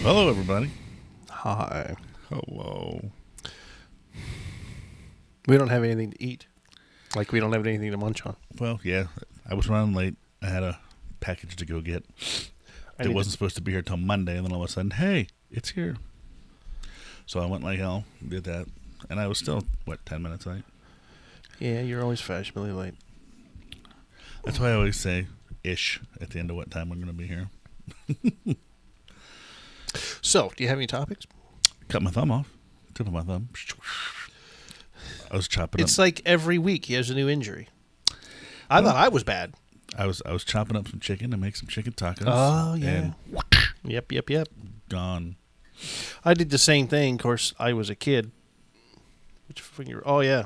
Hello, everybody. Hi. Hello. We don't have anything to eat. Like, we don't have anything to munch on. Well, yeah, I was running late. I had a package to go get. It wasn't supposed to be here till Monday, and then all of a sudden, hey, it's here. So I went like hell, did that, and I was still, 10 minutes late? Yeah, you're always fashionably late. That's why I always say ish at the end of what time we're going to be here. So, do you have any topics? Cut my thumb off. Tip of my thumb. I was chopping up. It's like every week he has a new injury. I thought I was bad. I was chopping up some chicken to make some chicken tacos. Oh, yeah. And Yep. gone. I did the same thing. Of course, I was a kid. Which finger? Oh, yeah.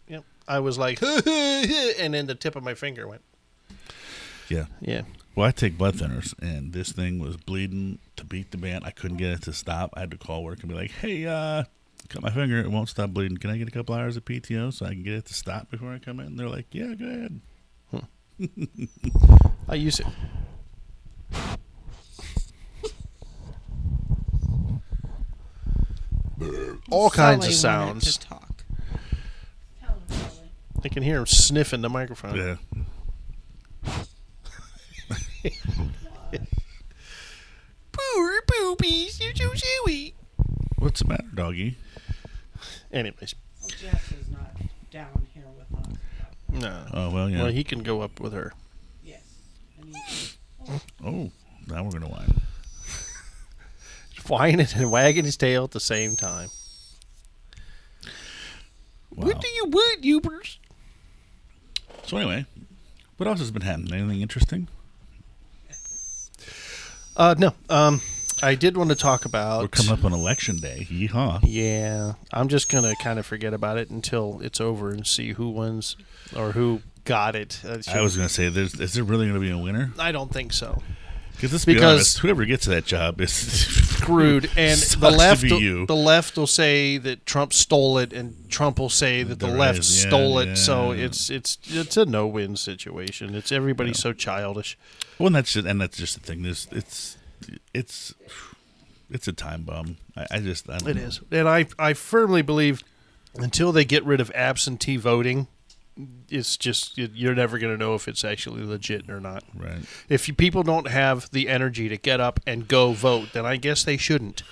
Yep. I was like, and then the tip of my finger went. Yeah. Yeah. Well, I take blood thinners, and this thing was bleeding to beat the band. I couldn't get it to stop. I had to call work and be like, hey, cut my finger. It won't stop bleeding. Can I get a couple hours of PTO so I can get it to stop before I come in? And they're like, yeah, go ahead. I use it. All kinds of sounds. To talk. I can hear him sniffing the microphone. Yeah. Poor poopies, you're so chewy. What's the matter, doggy? Anyways. Well, Jess is not down here with us. No. Oh, well, yeah. Well, he can go up with her. Yes. Oh, now we're going to whine. Whining and wagging his tail at the same time. Wow. What do you want, Ubers? So anyway, what else has been happening? Anything interesting? No. I did want to talk about... We're coming up on election day. Yeehaw. Yeah. I'm just going to kind of forget about it until it's over and see who wins or who got it. I was going to say, is there really going to be a winner? I don't think so. Because let's be honest, whoever gets that job is screwed. And the left will say that Trump stole it, and Trump will say that the left stole it. So it's a no-win situation. It's everybody's so childish. Well, and that's just the thing. It's a time bomb. I don't know. It is, and I firmly believe until they get rid of absentee voting, it's just you're never going to know if it's actually legit or not. Right. If people don't have the energy to get up and go vote, then I guess they shouldn't.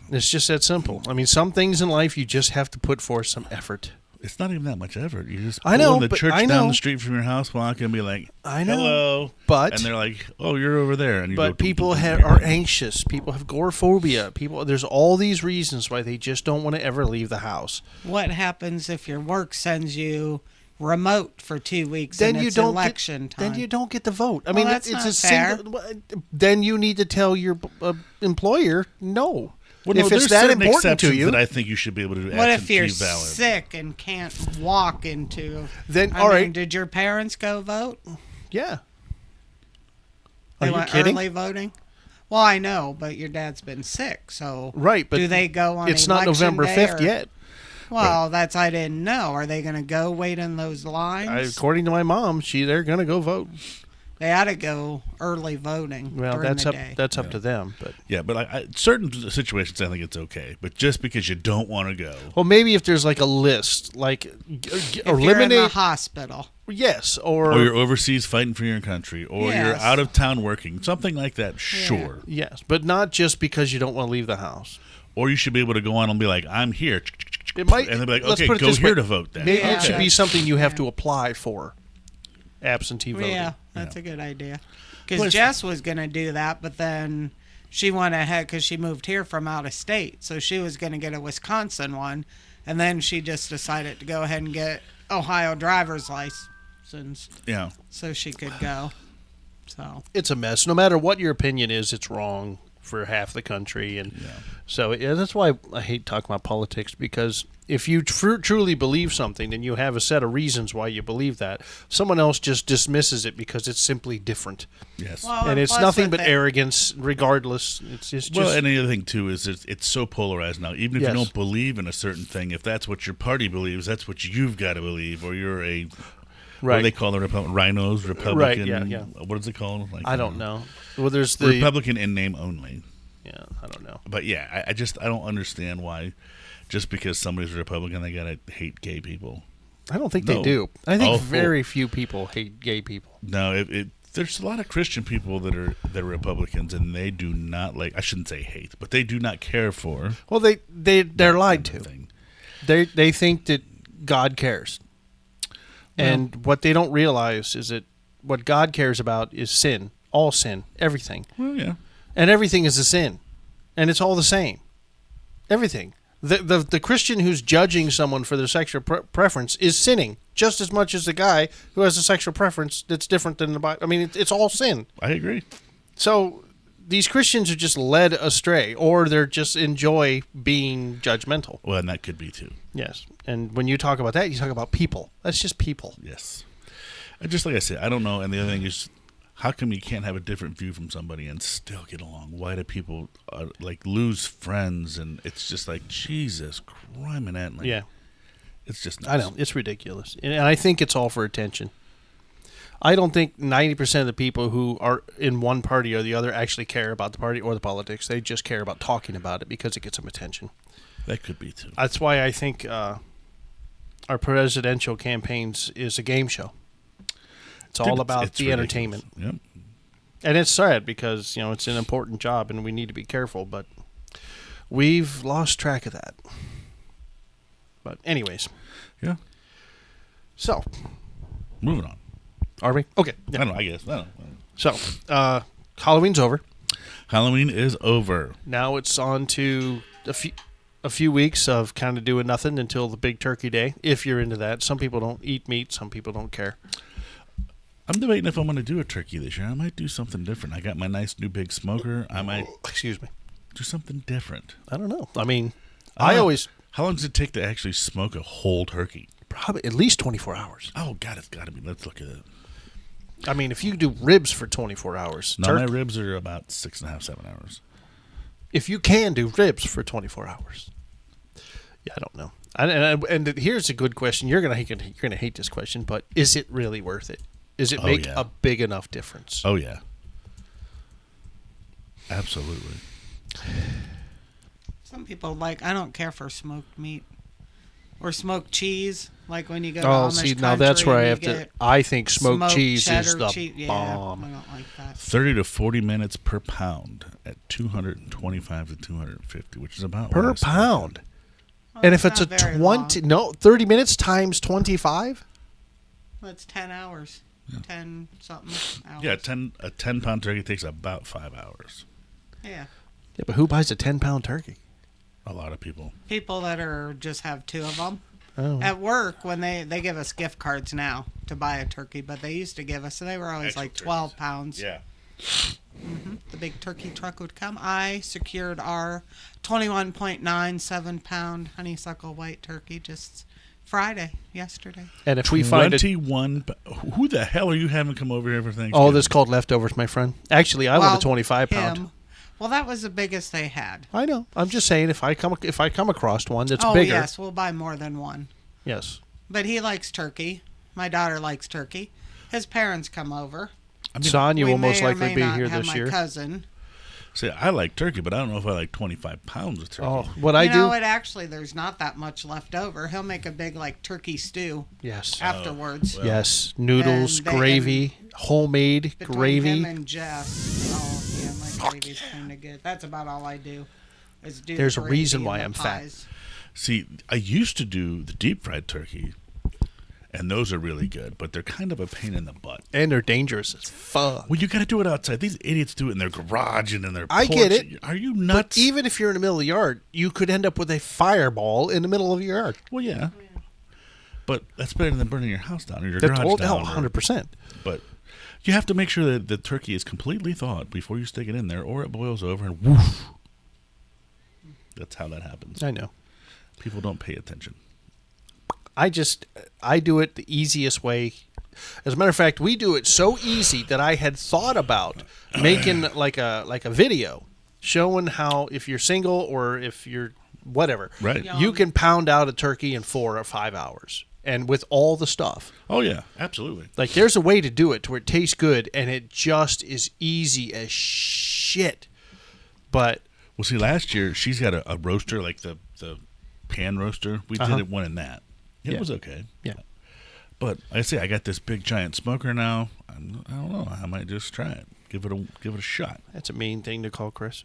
It's just that simple. I mean, some things in life you just have to put forth some effort. It's not even that much effort. You just pull in the church down the street from your house, walk and be like, I know. Hello. And they're like, oh, you're over there. And you but people are anxious. People have agoraphobia. There's all these reasons why they just don't want to ever leave the house. What happens if your work sends you remote for 2 weeks and it's election time? Then you don't get to vote. I mean, that's it's not a fair. Then you need to tell your employer no. Well, if it's that important to you, that I think you should be able to do. What if you're sick and can't walk into? Then all right. Did your parents go vote? Yeah. They Are you went kidding? Early voting. Well, I know, but your dad's been sick, so right. But do they go on? It's not November 5th yet. Well, that's I didn't know. Are they going to go wait in those lines? According to my mom, they're going to go vote. They ought to go early voting. Well, that's up to them. But certain situations I think it's okay. But just because you don't want to go, well, maybe if there's like a list, like if eliminate you're in the hospital, yes, or you're overseas fighting for your country, or you're out of town working, something like that. Sure, yes, but not just because you don't want to leave the house. Or you should be able to go on and be like, I'm here. It might, and they'll be like, okay, go here to vote then. Maybe it should be something you have to apply for. Absentee voting. Yeah, that's a good idea. Because Jess was going to do that, but then she went ahead because she moved here from out of state. So she was going to get a Wisconsin one. And then she just decided to go ahead and get Ohio driver's license. Yeah. So she could go. So it's a mess. No matter what your opinion is, it's wrong for half the country. And so that's why I hate talking about politics, because if you truly believe something, then you have a set of reasons why you believe that. Someone else just dismisses it because it's simply different. Yes. Well, and it's nothing but arrogance, regardless. It's just... Well, and the other thing, too, is it's so polarized now. Even if you don't believe in a certain thing, if that's what your party believes, that's what you've got to believe, or you're a... Right. What do they call the rhinos? Republican? Right, yeah. What is it called? I don't know. Well, there's the... Republican in name only. Yeah, I don't know. But yeah, I don't understand why, just because somebody's a Republican, they gotta hate gay people. I don't think they do. I think Oh, very few people hate gay people. No, there's a lot of Christian people that are Republicans, and they do not like. I shouldn't say hate, but they do not care for. Well, they're lied to. Thing. They think that God cares, and what they don't realize is that what God cares about is sin, all sin, everything. Well, yeah, and everything is a sin, and it's all the same. Everything. The Christian who's judging someone for their sexual preference is sinning just as much as the guy who has a sexual preference that's different than the Bible. I mean, it's all sin. I agree. So these Christians are just led astray, or they're just enjoy being judgmental. Well, and that could be too. Yes, and when you talk about that, you talk about people. That's just people. Yes, and just like I said, I don't know. And the other thing is, how come you can't have a different view from somebody and still get along? Why do people lose friends? And it's just like, Jesus Christ, man. Like, Yeah. It's just nuts. I know. It's ridiculous. And I think it's all for attention. I don't think 90% of the people who are in one party or the other actually care about the party or the politics. They just care about talking about it because it gets them attention. That could be too. That's why I think our presidential campaigns is a game show. It's all about it's the ridiculous. entertainment. Yep. And it's sad because, it's an important job and we need to be careful, but we've lost track of that. But anyways. Yeah. So. Moving on. Are we? Okay. Yeah. I don't know, I guess. I don't know. So, Halloween's over. Halloween is over. Now it's on to a few weeks of kind of doing nothing until the big turkey day, if you're into that. Some people don't eat meat. Some people don't care. I'm debating if I'm going to do a turkey this year. I might do something different. I got my nice new big smoker. I might Excuse me. do something different. I don't know. I mean, I always How long does it take to actually smoke a whole turkey? probably at least 24 hours. Oh, God, it's got to be. Let's look at it. I mean, if you do ribs for 24 hours, No, my ribs are about 6.5, 7 hours. if you can do ribs for 24 hours, yeah, I don't know. And here's a good question. You're gonna hate this question, but is it really worth it? Does it make a big enough difference? Oh, yeah. Absolutely. Some people I don't care for smoked meat or smoked cheese. Like when you go to Oh, Amish see, now that's country where I and have you to. get I think smoked cheese is cheddar the cheese. bomb. Yeah, I don't like that. 30 to 40 minutes per pound at 225 to 250, which is about Per what I spent. pound. Well, And if it's a not very long. 30 minutes times 25? That's 10 hours. 10 something hours. Yeah, a 10-pound turkey takes about 5 hours. Yeah. Yeah, but who buys a 10-pound turkey? A lot of people. People that are just have 2 of them. Oh. At work, when they give us gift cards now to buy a turkey, but they used to give us, and they were always Actual like 12 turkeys. pounds. Yeah. The big turkey truck would come. I secured our 21.97 pound honeysuckle white turkey just yesterday. And if we find it. 21. Who the hell are you having come over here for Thanksgiving? Oh, that's called leftovers, my friend. Actually, I want a 25 pound. him. Well, that was the biggest they had. I know. I'm just saying if I come across one that's Oh, bigger. yes, we'll buy more than one. Yes. But he likes turkey. My daughter likes turkey. His parents come over. Sonya We will most may or likely may be not here have this my year. cousin. See, I like turkey, but I don't know if I like 25 pounds of turkey. Oh, what I you do? know what? Actually, there's not that much left over. He'll make a big turkey stew Yes. afterwards. well. Yes. Noodles, And they- gravy, homemade Between gravy. him and Jeff. Oh, yeah, my gravy's kind of good. That's about all I do. Is do There's the a reason gravy why and I'm the fat. pies. See, I used to do the deep fried turkey, and those are really good, but they're kind of a pain in the butt. And they're dangerous as fuck. Well, you got to do it outside. These idiots do it in their garage and in their I porch. get it. Are you But nuts? even if you're in the middle of the yard, you could end up with a fireball in the middle of your yard. Well, yeah. But that's better than burning your house down or your That's garage down. 100%. But you have to make sure that the turkey is completely thawed before you stick it in there, or it boils over and woof. That's how that happens. I know. People don't pay attention. I do it the easiest way. As a matter of fact, we do it so easy that I had thought about making like a video showing how if you're single or if you're whatever, Right. Yeah. you can pound out a turkey in 4 or 5 hours and with all the stuff. Oh, yeah. Absolutely. Like there's a way to do it to where it tastes good and it just is easy as shit. But Well, see, last year she's got a roaster, like the pan roaster. We did it one in that. It was okay. Yeah. But I say I got this big giant smoker now. I don't know. I might just try it. Give it a shot. That's a mean thing to call Chris.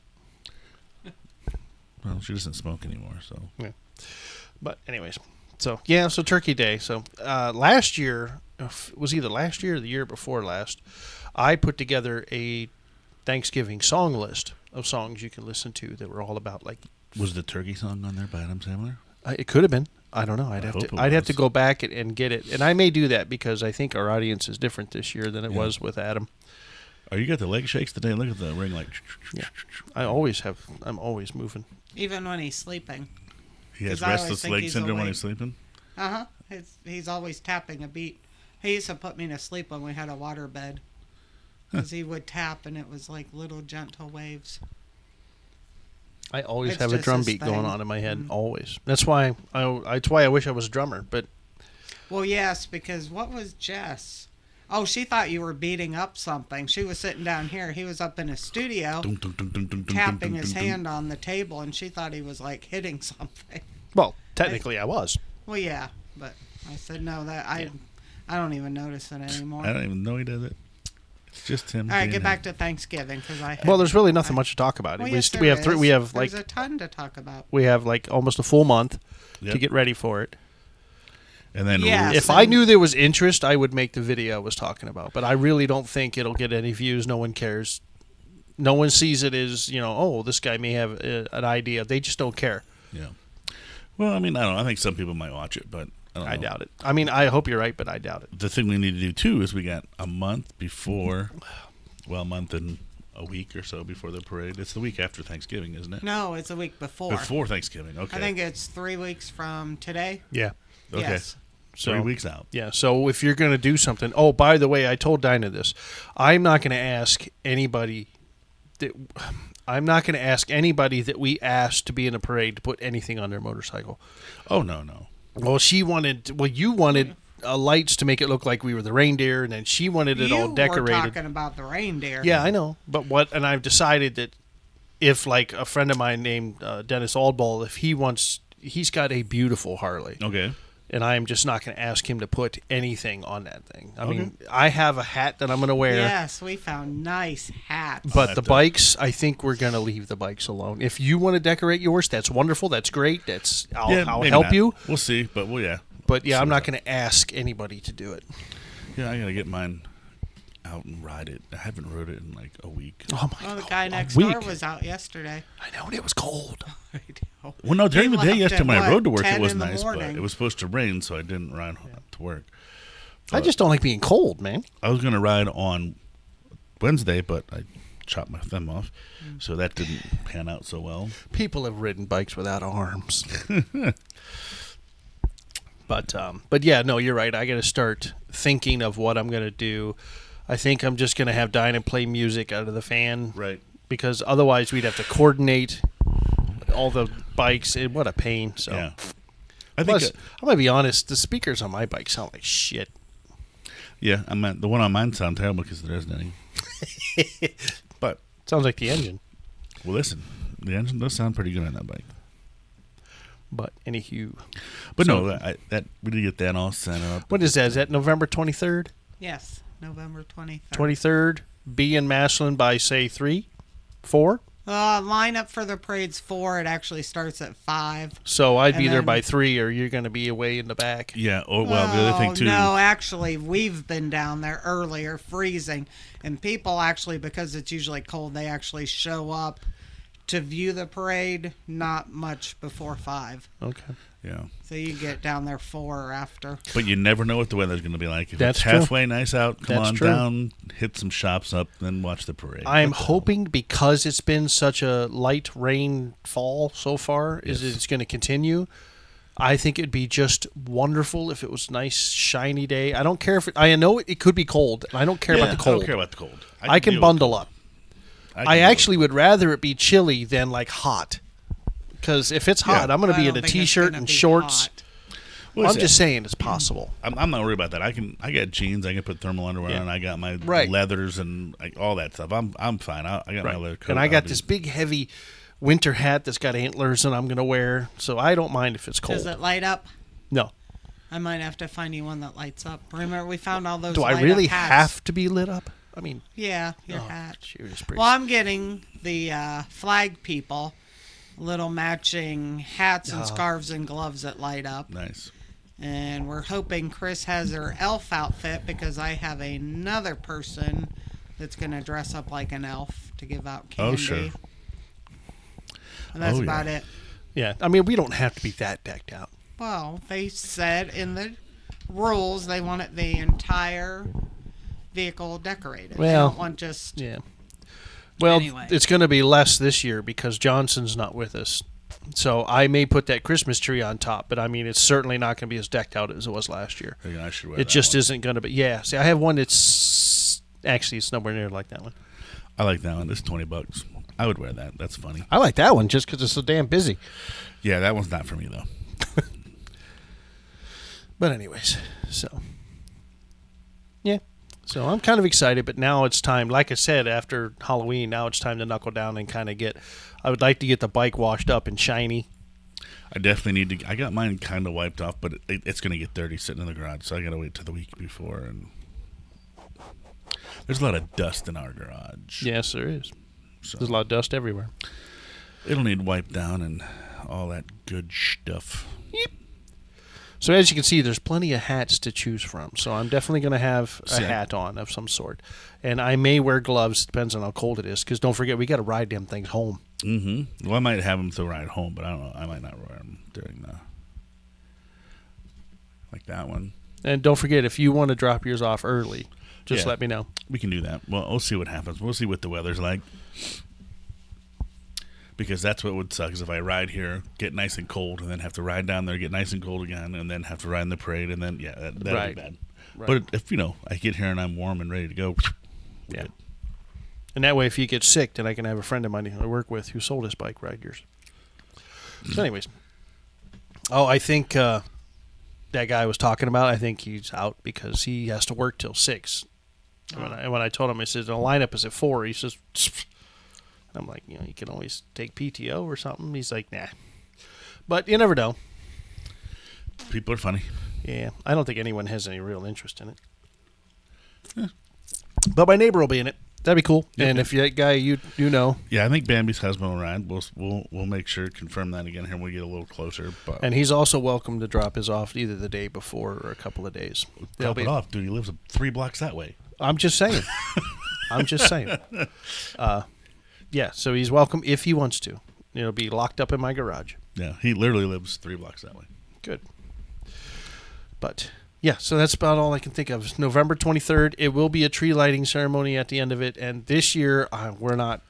Well, she doesn't smoke anymore, so. Yeah. But anyways, so Turkey Day. So last year, it was either last year or the year before last, I put together a Thanksgiving song list of songs you can listen to that were all about like. Was the turkey song on there by Adam Sandler? It could have been. I don't know. I'd have to go back and get it, and I may do that because I think our audience is different this year than it was with Adam. Oh, you got the leg shakes today? Look at the ring, like. Yeah, I'm always moving. Even when he's sleeping. He has restless leg syndrome when he's sleeping? He's always tapping a beat. He used to put me to sleep when we had a water bed. Because he would tap, and it was like little gentle waves. I always have a drum beat going on in my head, always. That's why I wish I was a drummer. But well, yes, because what was Jess? Oh, she thought you were beating up something. She was sitting down here. He was up in his studio, tapping his hand on the table, and she thought he was like hitting something. Well, technically, I was. Well, yeah, but I said no. I don't even notice it anymore. I don't even know he does it. It's just him. All right, get back to Thanksgiving well, there's really nothing much to talk about. Well, There's a ton to talk about. We have like almost a full month to get ready for it. And then if I knew there was interest, I would make the video I was talking about. But I really don't think it'll get any views. No one cares. No one sees it as, oh, this guy may have an idea. They just don't care. Yeah. Well, I mean, I don't know. I think some people might watch it, but I doubt it. I mean, I hope you're right, but I doubt it. The thing we need to do, too, is we got a month before, a month and a week or so before the parade. It's the week after Thanksgiving, isn't it? No, it's a week before. Before Thanksgiving, okay. I think it's 3 weeks from today. Yeah. Okay. Yes. So, 3 weeks out. Yeah, so if you're going to do something... Oh, by the way, I told Dinah this. I'm not going to ask anybody that we asked to be in a parade to put anything on their motorcycle. Oh, no. Well, you wanted lights to make it look like we were the reindeer, and then she wanted it all decorated. You were talking about the reindeer. Yeah, I know. But and I've decided that if, like, a friend of mine named Dennis Aldball, if he's got a beautiful Harley. Okay. And I'm just not going to ask him to put anything on that thing. I mean, I have a hat that I'm going to wear. Yes, we found nice hats. But the bikes, I think we're going to leave the bikes alone. If you want to decorate yours, that's wonderful. That's great. I'll help you. We'll see, but yeah. But yeah, I'm not going to ask anybody to do it. Yeah, I got to get mine out and ride it. I haven't rode it in like a week. Oh my God. God. The guy next door was out yesterday. I know, and it was cold. I know. Well, no, during the day yesterday when I rode to work, it was nice, morning. but it was supposed to rain, so I didn't ride to work. I just don't like being cold, man. I was going to ride on Wednesday, but I chopped my thumb off, so that didn't pan out so well. People have ridden bikes without arms. But yeah, no, you're right. I got to start thinking of what I'm going to do. I think I'm just going to have Dinah play music out of the fan. Right. Because otherwise we'd have to coordinate all the bikes. What a pain. So. Yeah. Plus, I'm going to be honest, the speakers on my bike sound like shit. Yeah, the one on mine sounds terrible because there isn't any. But sounds like the engine. Well, listen, the engine does sound pretty good on that bike. But anywho. But so, no, we did get that all set up. What is that? Is that November 23rd? Yes, November 23rd. 23rd. Be in Massillon by, say, 3? 4? Lineup for the parade's 4. It actually starts at 5. So I'd be there by 3, or you're going to be away in the back. Yeah. Or the other thing too. No, actually, we've been down there earlier, freezing, and people actually, because it's usually cold, they actually show up to view the parade. Not much before 5. Okay. Yeah. So you get down there 4 or after. But you never know what the weather's going to be like. If That's it's halfway nice out, come on true. down, hit some shops up, then watch the parade. I'm hoping because it's been such a light rainfall so far, it's going to continue. I think it'd be just wonderful if it was a nice, shiny day. I don't care if I know it could be cold, and I don't care about the cold. I don't care about the cold. I can bundle up. I actually would rather it be chilly than like hot. Because if it's hot, I'm going to be in a T-shirt and shorts. Well, I'm just saying it's possible. I'm not worried about that. I got jeans. I can put thermal underwear on. I got my leathers and all that stuff. I'm fine. I got my leather coat. And I got this big, heavy winter hat that's got antlers that I'm going to wear. So I don't mind if it's cold. Does it light up? No. I might have to find you one that lights up. Remember, we found all those. Do I light really up hats. have to be lit up? I mean, Yeah, your hat. shoot, Well, I'm getting the flag people little matching hats and scarves and gloves that light up. Nice. And we're hoping Chris has her elf outfit because I have another person that's going to dress up like an elf to give out candy. Oh, sure. And that's Oh, about yeah. it. Yeah, I mean, we don't have to be that decked out. Well, they said in the rules they wanted the entire vehicle decorated. They Well, don't want just... Yeah. Well, Anyway. it's going to be less this year because Johnson's not with us. So I may put that Christmas tree on top, but I mean, it's certainly not going to be as decked out as it was last year. Yeah, I should wear It that just one. isn't going to be. Yeah. See, I have one that's actually it's nowhere near like that one. I like that one. It's $20. I would wear that. That's funny. I like that one just because it's so damn busy. Yeah, that one's not for me though. But anyways, so yeah. So I'm kind of excited, but now it's time. Like I said, after Halloween, now it's time to knuckle down and kind of get. I would like to get the bike washed up and shiny. I definitely need to. I got mine kind of wiped off, but it's going to get dirty sitting in the garage, so I got to wait till the week before. And there's a lot of dust in our garage. Yes, there is. So There's a lot of dust everywhere. it'll need wiped down and all that good stuff. So as you can see, there's plenty of hats to choose from. So I'm definitely going to have a See, hat on of some sort, and I may wear gloves. Depends on how cold it is. Because don't forget, we got to ride them things home. Mm-hmm. Well, I might have them to ride home, but I don't know. I might not wear them during the like that one. And don't forget, if you want to drop yours off early, just Yeah. let me know. We can do that. Well, we'll see what happens. We'll see what the weather's like. Because that's what would suck is if I ride here, get nice and cold, and then have to ride down there, get nice and cold again, and then have to ride in the parade, and then, yeah, that'd Right. be bad. Right. But if, I get here and I'm warm and ready to go, Yeah. And that way, if you get sick, then I can have a friend of mine I work with who sold his bike ride yours. So anyways. Oh, I think that guy I was talking about, I think he's out because he has to work till 6. And when I told him, I said, the lineup is at 4. He says, I'm like, you can always take PTO or something. He's like, nah. But you never know. people are funny. Yeah, I don't think anyone has any real interest in it. But my neighbor will be in it. That'd be cool. Yep, And yep. if that guy you know, Yeah, I think Bambi's husband will ride. We'll make sure confirm that again here when we get a little closer. But and he's also welcome to drop his off either the day before or a couple of days. They'll drop it off, dude. He lives 3 blocks that way. I'm just saying. I'm just saying. Yeah, so he's welcome if he wants to. It'll be locked up in my garage. Yeah, he literally lives 3 blocks that way. Good. But yeah, so that's about all I can think of. It's November 23rd. It will be a tree lighting ceremony at the end of it. And this year, we're not.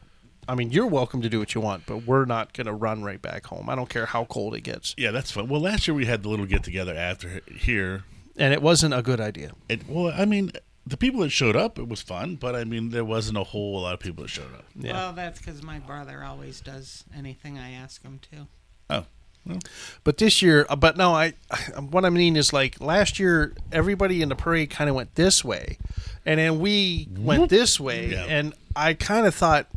I mean, you're welcome to do what you want, but we're not going to run right back home. I don't care how cold it gets. Yeah, that's fun. Well, last year we had the little get together after here. And it wasn't a good idea. The people that showed up, it was fun, but I mean, there wasn't a whole lot of people that showed up. Yeah. Well, that's because my brother always does anything I ask him to. Oh, well, But this year, but no, what I mean is like last year, everybody in the parade kind of went this way, and then we went this way, Yeah. and I kind of thought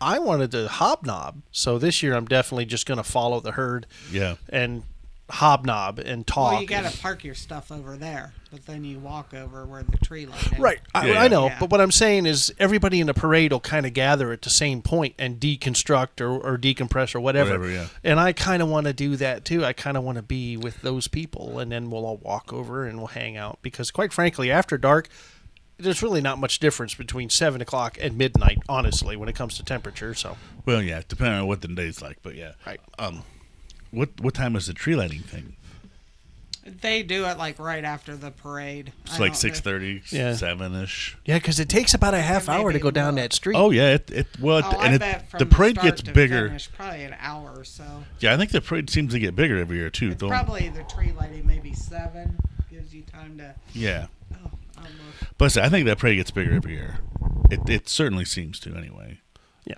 I wanted to hobnob. So this year, I'm definitely just going to follow the herd yeah. and hobnob and talk. Well, you got to park your stuff over there, but then you walk over where the tree light is. Right, Yeah, I know, yeah. but what I'm saying is everybody in the parade will kind of gather at the same point and deconstruct or decompress or whatever. Whatever, yeah. And I kind of want to do that too. I kind of want to be with those people, and then we'll all walk over and we'll hang out. Because quite frankly, after dark, there's really not much difference between 7 o'clock and midnight, honestly, when it comes to temperature. So, Well, yeah, depending on what the day's like, but yeah. right. What time is the tree lighting thing? They do it like right after the parade. It's I like don't- 6:30, Yeah. 7-ish. Yeah, because it takes about a half hour to go down that street. Oh yeah, I bet from the parade start gets to bigger. finish, probably an hour or so. Yeah, I think the parade seems to get bigger every year too. It's Don't- probably the tree lighting, maybe 7. Gives you time to. Yeah, Oh, almost. but I think that parade gets bigger every year. It certainly seems to anyway. Yeah.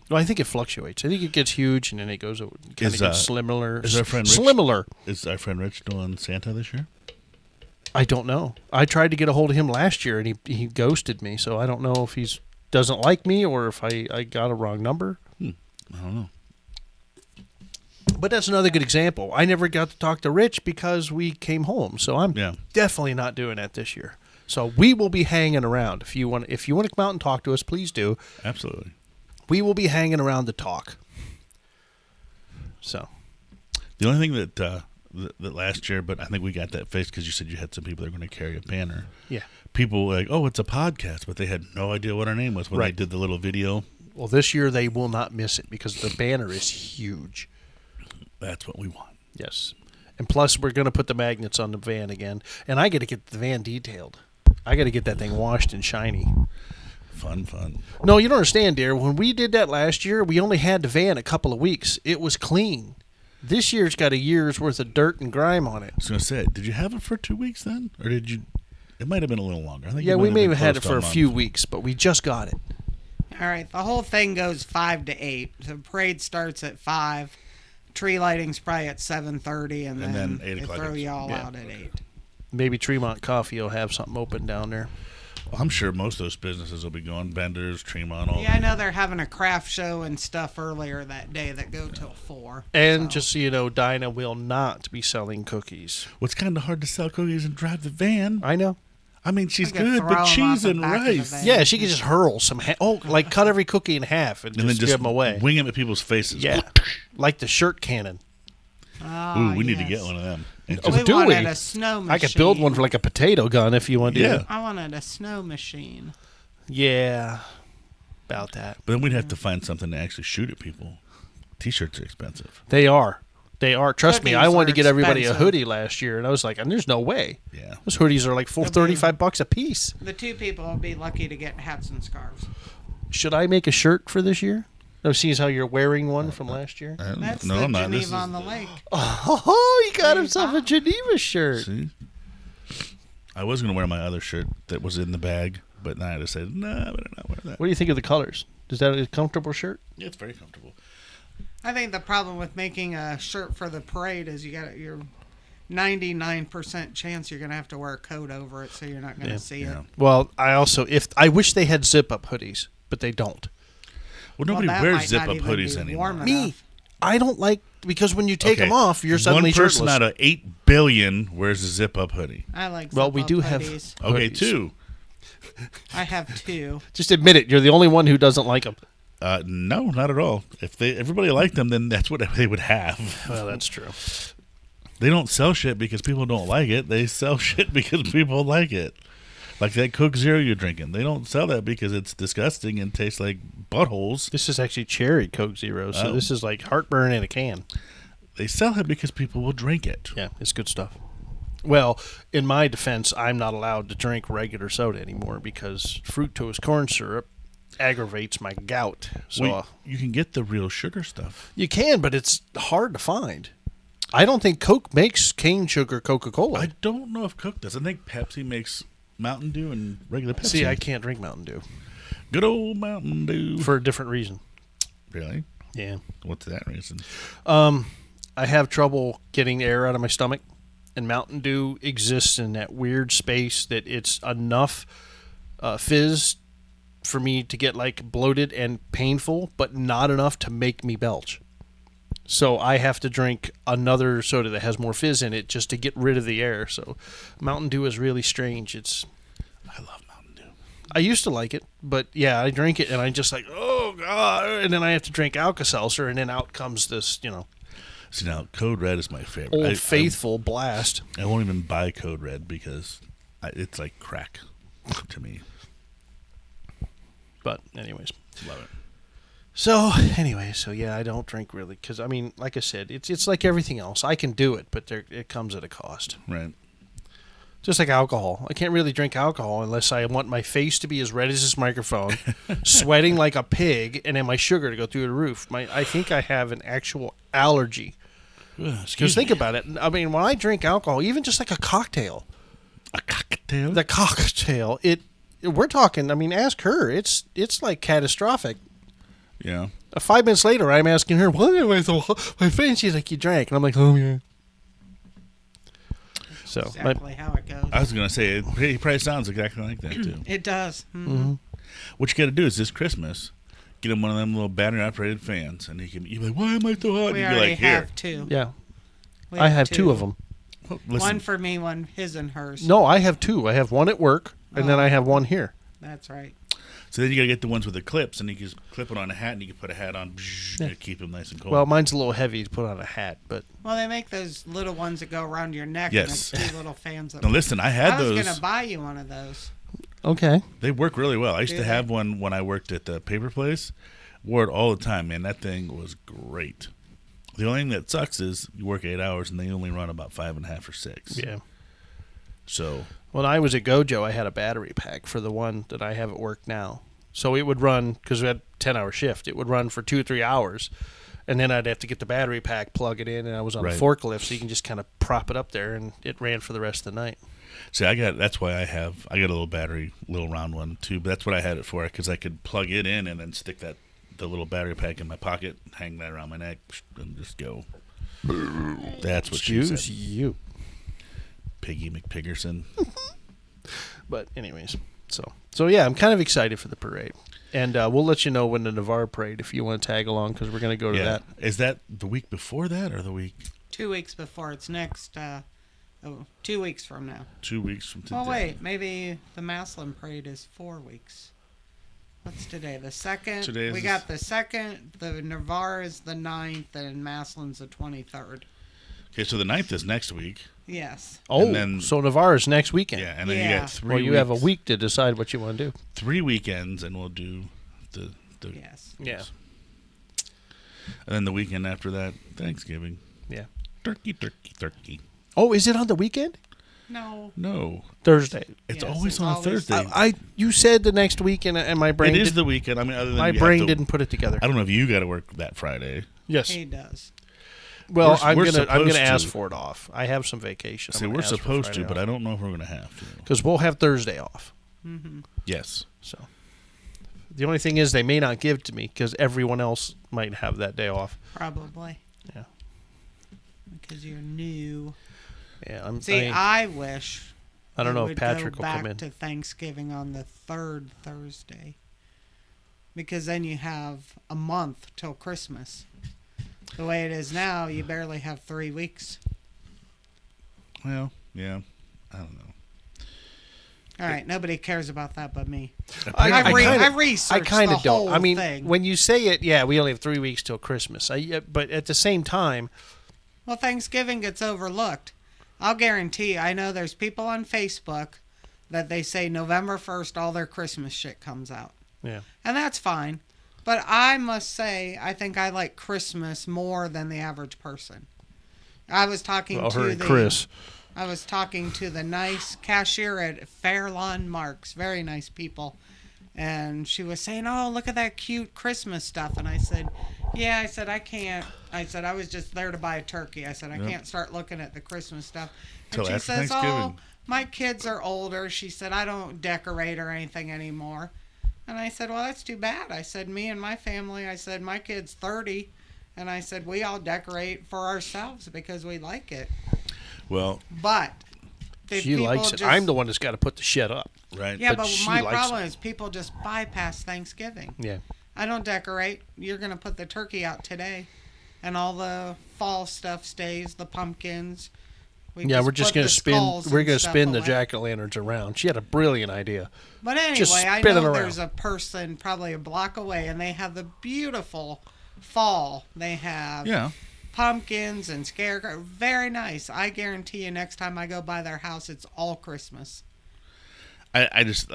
Well, I think it fluctuates. I think it gets huge and then it goes kind of Is, gets slimmer. is our friend Rich- Slimmer. Is our friend Rich doing Santa this year? I don't know. I tried to get a hold of him last year and he ghosted me, so I don't know if he's doesn't like me or if I got a wrong number. I don't know. But that's another good example. I never got to talk to Rich because we came home, so I'm definitely not doing that this year. So we will be hanging around. If you want to come out and talk to us, please do. Absolutely. We will be hanging around to talk. So the only thing that last year, but I think we got that fixed because you said you had some people that were going to carry a banner. Yeah. People were like, oh, it's a podcast, but they had no idea what our name was when they did the little video. Well, this year they will not miss it because the banner is huge. That's what we want. Yes. And plus, we're going to put the magnets on the van again. And I got to get the van detailed. I got to get that thing washed and shiny. Fun. No, you don't understand, dear. When we did that last year, we only had the van a couple of weeks. It was clean. This year's got a year's worth of dirt and grime on it. I was going to say, did you have it for 2 weeks then? Or did you? It might have been a little longer. I think we may have had it for a few weeks, but we just got it. All right. The whole thing goes 5 to 8. The parade starts at 5. Tree lighting's probably at 7:30, and then 8 they o'clock. throw you all out at 8. Maybe Tremont Coffee will have something open down there. Well, I'm sure most of those businesses will be going. Benders, Tremont, all. Yeah, I know they're having a craft show and stuff earlier that day that go till 4. And just so you know, Dinah will not be selling cookies. Well, it's kind of hard to sell cookies and drive the van. I know. I mean, she's I could good, throw but 'em cheese off and the back of the rice. van. Yeah, she could just hurl some, like cut every cookie in half and And then just just give them away. wing them at people's faces. Yeah, like the shirt cannon. Oh, Ooh, we need to yes. get one of them. And Oh, We do wanted we? a snow machine. I could build one for like a potato gun if you want to. Yeah. I wanted a snow machine. Yeah, about that. But then we'd have to find something to actually shoot at people. T-shirts are expensive. They are. Trust me, I Hoodies wanted to are get everybody a expensive. hoodie last year, and I was like, and there's no way. Yeah. Those hoodies are like $35 a piece. The 2 people will be lucky to get hats and scarves. Should I make a shirt for this year? No, seeing how you're wearing one from last year. That's no, the I'm not. This Geneva is- on the lake. Oh, he got himself a Geneva shirt. See? I was going to wear my other shirt that was in the bag, but then I decided, I better not wear that. What do you think of the colors? Is that a comfortable shirt? Yeah, it's very comfortable. I think the problem with making a shirt for the parade is you got your 99% chance you're going to have to wear a coat over it, so you're not going to see it. Well, I wish they had zip-up hoodies, but they don't. Well, nobody that wears might zip-up not even hoodies be anymore. warm Me, enough. I don't like, because when you take them off, you're suddenly one person shirtless. out of 8 billion wears a zip-up hoodie. I like Well, we zip-up do have- hoodies. Okay, Hoodies. 2. I have 2. Just admit it. You're the only one who doesn't like them. No, not at all. If everybody liked them, then that's what they would have. Well, that's true. They don't sell shit because people don't like it. They sell shit because people like it. Like that Coke Zero you're drinking. They don't sell that because it's disgusting and tastes like buttholes. This is actually cherry Coke Zero, so Oh. this is like heartburn in a can. They sell it because people will drink it. Yeah, it's good stuff. Well, in my defense, I'm not allowed to drink regular soda anymore because fructose corn syrup aggravates my gout. So Well, you can get the real sugar stuff. you can, but it's hard to find. I don't think Coke makes cane sugar Coca-Cola. I don't know if Coke does. I think Pepsi makes Mountain Dew and regular Pepsi. See, I can't drink Mountain Dew Good old Mountain Dew. for a different reason. Really? Yeah. What's that reason? I have trouble getting air out of my stomach, and Mountain Dew exists in that weird space that it's enough fizz for me to get like bloated and painful, but not enough to make me belch. So I have to drink another soda that has more fizz in it just to get rid of the air. So Mountain Dew is really strange. I love Mountain Dew. I used to like it, but yeah, I drink it and I just like, oh God, and then I have to drink Alka-Seltzer, and then out comes this, See, now Code Red is my favorite. Old Faithful blast. I won't even buy Code Red because it's like crack to me. But anyways. Love it. So yeah, I don't drink really because I mean, like I said, it's like everything else. I can do it, but it comes at a cost. Right. Just like alcohol, I can't really drink alcohol unless I want my face to be as red as this microphone, sweating like a pig, and then my sugar to go through the roof. I think I have an actual allergy. Because think about it. I mean, when I drink alcohol, even just like a cocktail, A cocktail? the cocktail, we're talking. I mean, ask her. It's like catastrophic. Yeah. 5 minutes later, I'm asking her, "Why am I so my face?" She's like, "You drank," and I'm like, "Oh yeah." So Exactly how it goes. I was going to say, it probably sounds exactly like that, too. It does. Mm-hmm. What you got to do is this Christmas, get him one of them little battery-operated fans, and you'd be like, "Why am I so hot?" We And you'd be already like, "Here." have two. Yeah. We I have two of them. Well, listen, One for me, one his and hers. No, I have two. I have one at work, and then Oh. I have one here. That's right. so then you gotta get the ones with the clips, and you can just clip it on a hat, and you can put a hat on, Yeah. and keep them nice and cold. Well, mine's a little heavy to put on a hat, but Well, they make those little ones that go around your neck. Yes. And two little fans. That now listen, I had I was those. gonna buy you one of those. okay. They work really well. I used Do to they? have one when I worked at the paper place. Wore it all the time, man. That thing was great. The only thing that sucks is you work 8 hours and they only run about 5.5 or 6. Yeah. So When I was at Gojo, I had a battery pack for the one that I have at work now. So it would run, because we had a 10-hour shift, it would run for 2 or 3 hours. And then I'd have to get the battery pack, plug it in, and I was on Right. a forklift, so you can just kind of prop it up there, and it ran for the rest of the night. see, that's why I got a little battery, little round one too. But that's what I had it for, because I could plug it in and then stick the little battery pack in my pocket, hang that around my neck, and just go. That's what she Excuse said. you. Piggy McPiggerson. But anyways, so yeah, I'm kind of excited for the parade. And we'll let you know when the Navarre parade, if you want to tag along, because we're going to go to Yeah. that. Is that the week before that or the week 2 weeks before. It's next. 2 weeks from now. 2 weeks from today? Oh wait, maybe the Massillon parade is 4 weeks. What's today? The 2nd. Today is We the got the 2nd. The Navarre is the 9th, and Massillon's the 23rd. Okay, so the 9th is next week. Yes. Oh, And then- so Navarre is next weekend. Yeah, and then you Yeah. got 3 Well, you weeks, have a week to decide what you want to do. 3 weekends, and we'll do the Yes. Yeah. and then the weekend after that, Thanksgiving. Yeah. Turkey, turkey, turkey. Oh, is it on the weekend? No. No, Thursday. it's Yes, always it's on always- Thursday. You said the next week, and my brain It is did- the weekend. I mean, other than my you have brain to- didn't put it together. I don't know if you got to work that Friday. Yes. He does. Well, We're I'm supposed gonna ask to. for it off. I have some vacation. See, we're supposed to, but I don't know if we're going to have to. because we'll have Thursday off. Mm-hmm. Yes. So the only thing is they may not give it to me because everyone else might have that day off. Probably. Yeah. Because you're new. Yeah. See, I wish. I don't it know would if Patrick go will back come in. to Thanksgiving on the 3rd Thursday. Because then you have a month till Christmas. The way it is now, you barely have 3 weeks. Well, yeah. I don't know. All right, nobody cares about that but me. I researched kind the of don't. whole I mean, thing. when you say it, yeah, we only have 3 weeks till Christmas. But at the same time, Well, Thanksgiving gets overlooked. I'll guarantee you, I know there's people on Facebook that they say November 1st all their Christmas shit comes out. yeah. And that's fine. But I must say, I think I like Christmas more than the average person. I was talking Well, to her and the Chris. I was talking to the nice cashier at Fairlawn Marks, very nice people. And she was saying, "Oh, look at that cute Christmas stuff." And I said, "Yeah," I said, "I can't." I said, "I was just there to buy a turkey." I said, "I Yep. can't start looking at the Christmas stuff." And Till she after says, "Oh, Thanksgiving. my kids are older." She said, "I don't decorate or anything anymore." And I said, "Well, that's too bad." I said, "Me and my family," I said, "my kid's 30." And I said, "We all decorate for ourselves because we like it." Well, But if She people likes it. just- I'm the one that's got to put the shed up. right. Yeah, but but she my likes problem it. is people just bypass Thanksgiving. Yeah. I don't decorate. You're going to put the turkey out today. And all the fall stuff stays, the pumpkins. Yeah, we're just put going the to spin. skulls We're and going to stuff spin the away. jack-o'-lanterns around. She had a brilliant idea. But anyway, just I spin it know around. there's a person probably a block away, and they have the beautiful fall. They have Yeah. pumpkins and scarecrow. Very nice. I guarantee you next time I go by their house, it's all Christmas. I just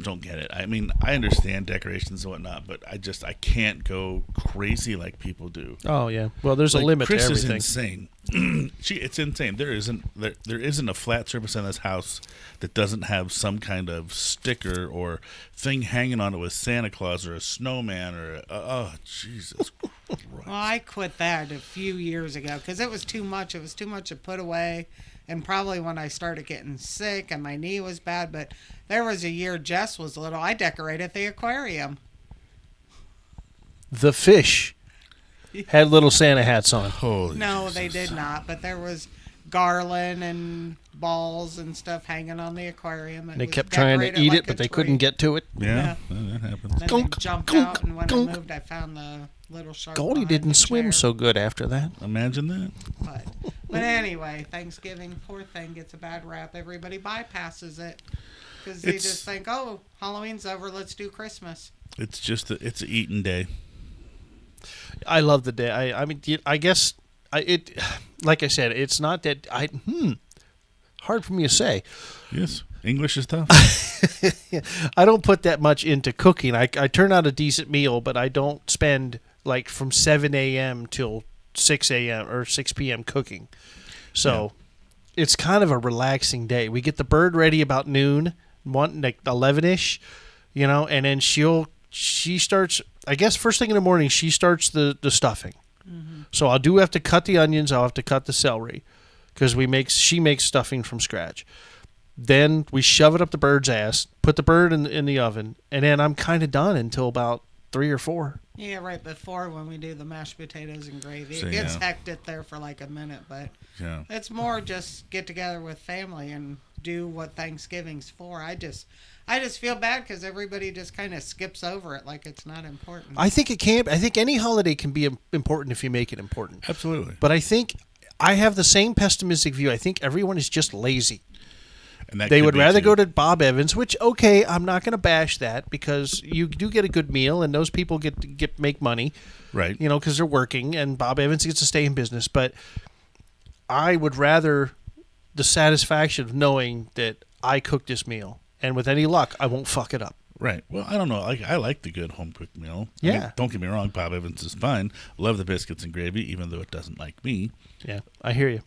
don't get it. I mean, I understand decorations and whatnot, but I can't go crazy like people do. Oh yeah. Well, there's Like, a limit Chris to is everything. insane. It's insane. There isn't a flat surface on this house that doesn't have some kind of sticker or thing hanging on it with Santa Claus or a snowman or oh Jesus Christ. Well, I quit that a few years ago because it was too much. It was too much to put away. And probably when I started getting sick and my knee was bad. But there was a year Jess was little. I decorated the aquarium. The fish had little Santa hats on. Holy No, Jesus. they did not. But there was garland and balls and stuff hanging on the aquarium. They kept trying to eat it, but they couldn't get to it. Yeah. That happens. Then they jumped out, and when I moved, I found the little shark. Goldie didn't swim so good after that. Imagine that. But anyway, Thanksgiving, poor thing, gets a bad rap. Everybody bypasses it because they just think, oh, Halloween's over, let's do Christmas. It's just it's an eating day. I love the day. I mean, I guess like I said, it's not that hard for me to say. Yes, English is tough. I don't put that much into cooking. I turn out a decent meal, but I don't spend like from 7 a.m. till 6 a.m. or 6 p.m. cooking. So it's kind of a relaxing day. We get the bird ready about noon, like 11-ish, and then she starts, I guess first thing in the morning, she starts the stuffing. Mm-hmm. So I do have to cut the onions. I'll have to cut the celery because she makes stuffing from scratch. Then we shove it up the bird's ass, put the bird in the oven, and then I'm kind of done until about 3 or 4. Yeah, right before when we do the mashed potatoes and gravy. It gets hectic there for like a minute, but it's more just get together with family and do what Thanksgiving's for. I just feel bad because everybody just kind of skips over it like it's not important. I think it can. I think any holiday can be important if you make it important. Absolutely. But I think I have the same pessimistic view. I think everyone is just lazy. And they would rather go to Bob Evans, which, okay, I'm not going to bash that because you do get a good meal and those people make money. Right. Because they're working and Bob Evans gets to stay in business. But I would rather the satisfaction of knowing that I cooked this meal. And with any luck, I won't fuck it up. Right. Well, I don't know. I like the good home cooked meal. Yeah. I mean, don't get me wrong. Bob Evans is fine. Love the biscuits and gravy, even though it doesn't like me. Yeah, I hear you.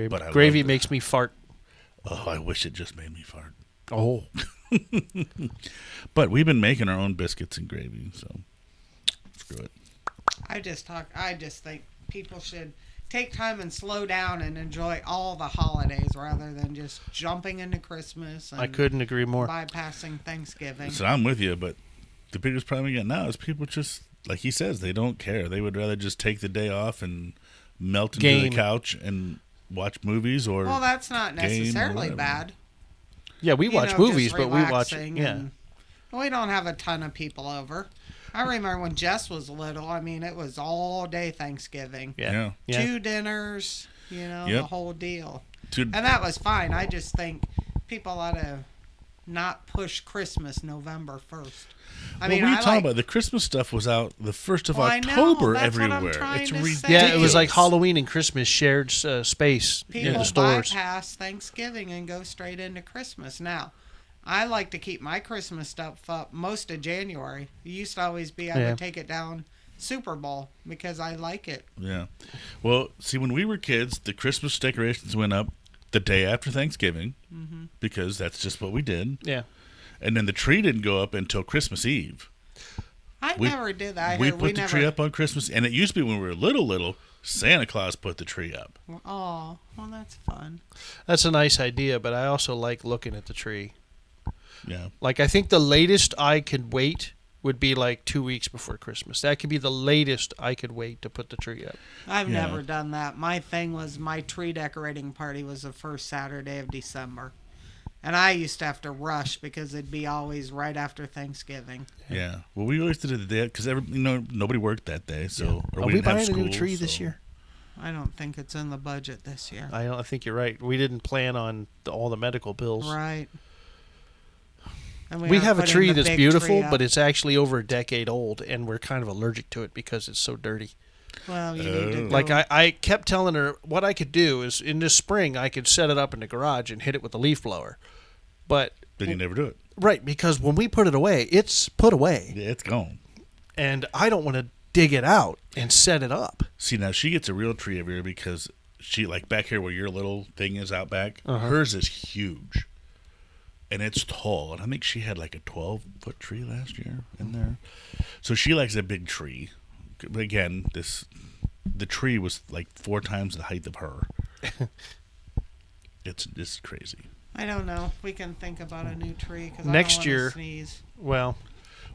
But gravy makes me fart. Oh, I wish it just made me fart. Oh. But we've been making our own biscuits and gravy, so screw it. I just think people should take time and slow down and enjoy all the holidays rather than just jumping into Christmas. And I couldn't agree more. Bypassing Thanksgiving. So I'm with you, but the biggest problem we get now is people just, like he says, they don't care. They would rather just take the day off and melt into the couch and watch movies or well, that's not necessarily bad. Yeah, we watch movies, but we watch we don't have a ton of people over. I remember when Jess was little, I mean, it was all day Thanksgiving. Yeah. 2 dinners, the whole deal. And that was fine. I just think people ought to not push Christmas November 1st. What are you talking about? The Christmas stuff was out the 1st of October everywhere. It's ridiculous. Yeah, it was like Halloween and Christmas shared space in the stores. People bypass Thanksgiving and go straight into Christmas. Now, I like to keep my Christmas stuff up most of January. It used to always be I would take it down Super Bowl because I like it. Yeah. Well, see, when we were kids, the Christmas decorations went up the day after Thanksgiving because that's just what we did. Yeah. And then the tree didn't go up until Christmas Eve. I never did that. We put the tree up on Christmas, and it used to be when we were little, Santa Claus put the tree up. Oh, well, that's fun. That's a nice idea, but I also like looking at the tree. Yeah. Like, I think the latest I could wait would be like 2 weeks before Christmas. That could be the latest I could wait to put the tree up. I've never done that. My thing was my tree decorating party was the first Saturday of December. And I used to have to rush because it'd be always right after Thanksgiving. Yeah. Well, we always did it the day because nobody worked that day. So Are we buying a new tree this year? I don't think it's in the budget this year. I think you're right. We didn't plan on all the medical bills. Right. And we have a tree that's beautiful, but it's actually over a decade old, and we're kind of allergic to it because it's so dirty. Well, you need to go. Like I kept telling her what I could do is in this spring I could set it up in the garage and hit it with a leaf blower. But then you never do it. Right, because when we put it away, it's put away. Yeah, it's gone. And I don't want to dig it out and set it up. See, now she gets a real tree every year because she, like back here where your little thing is out back, hers is huge. And it's tall. And I think she had like a 12-foot tree last year in there. So she likes a big tree. But again, the tree was like 4 times the height of her. It's crazy. I don't know. We can think about a new tree because next year. Sneeze. Well,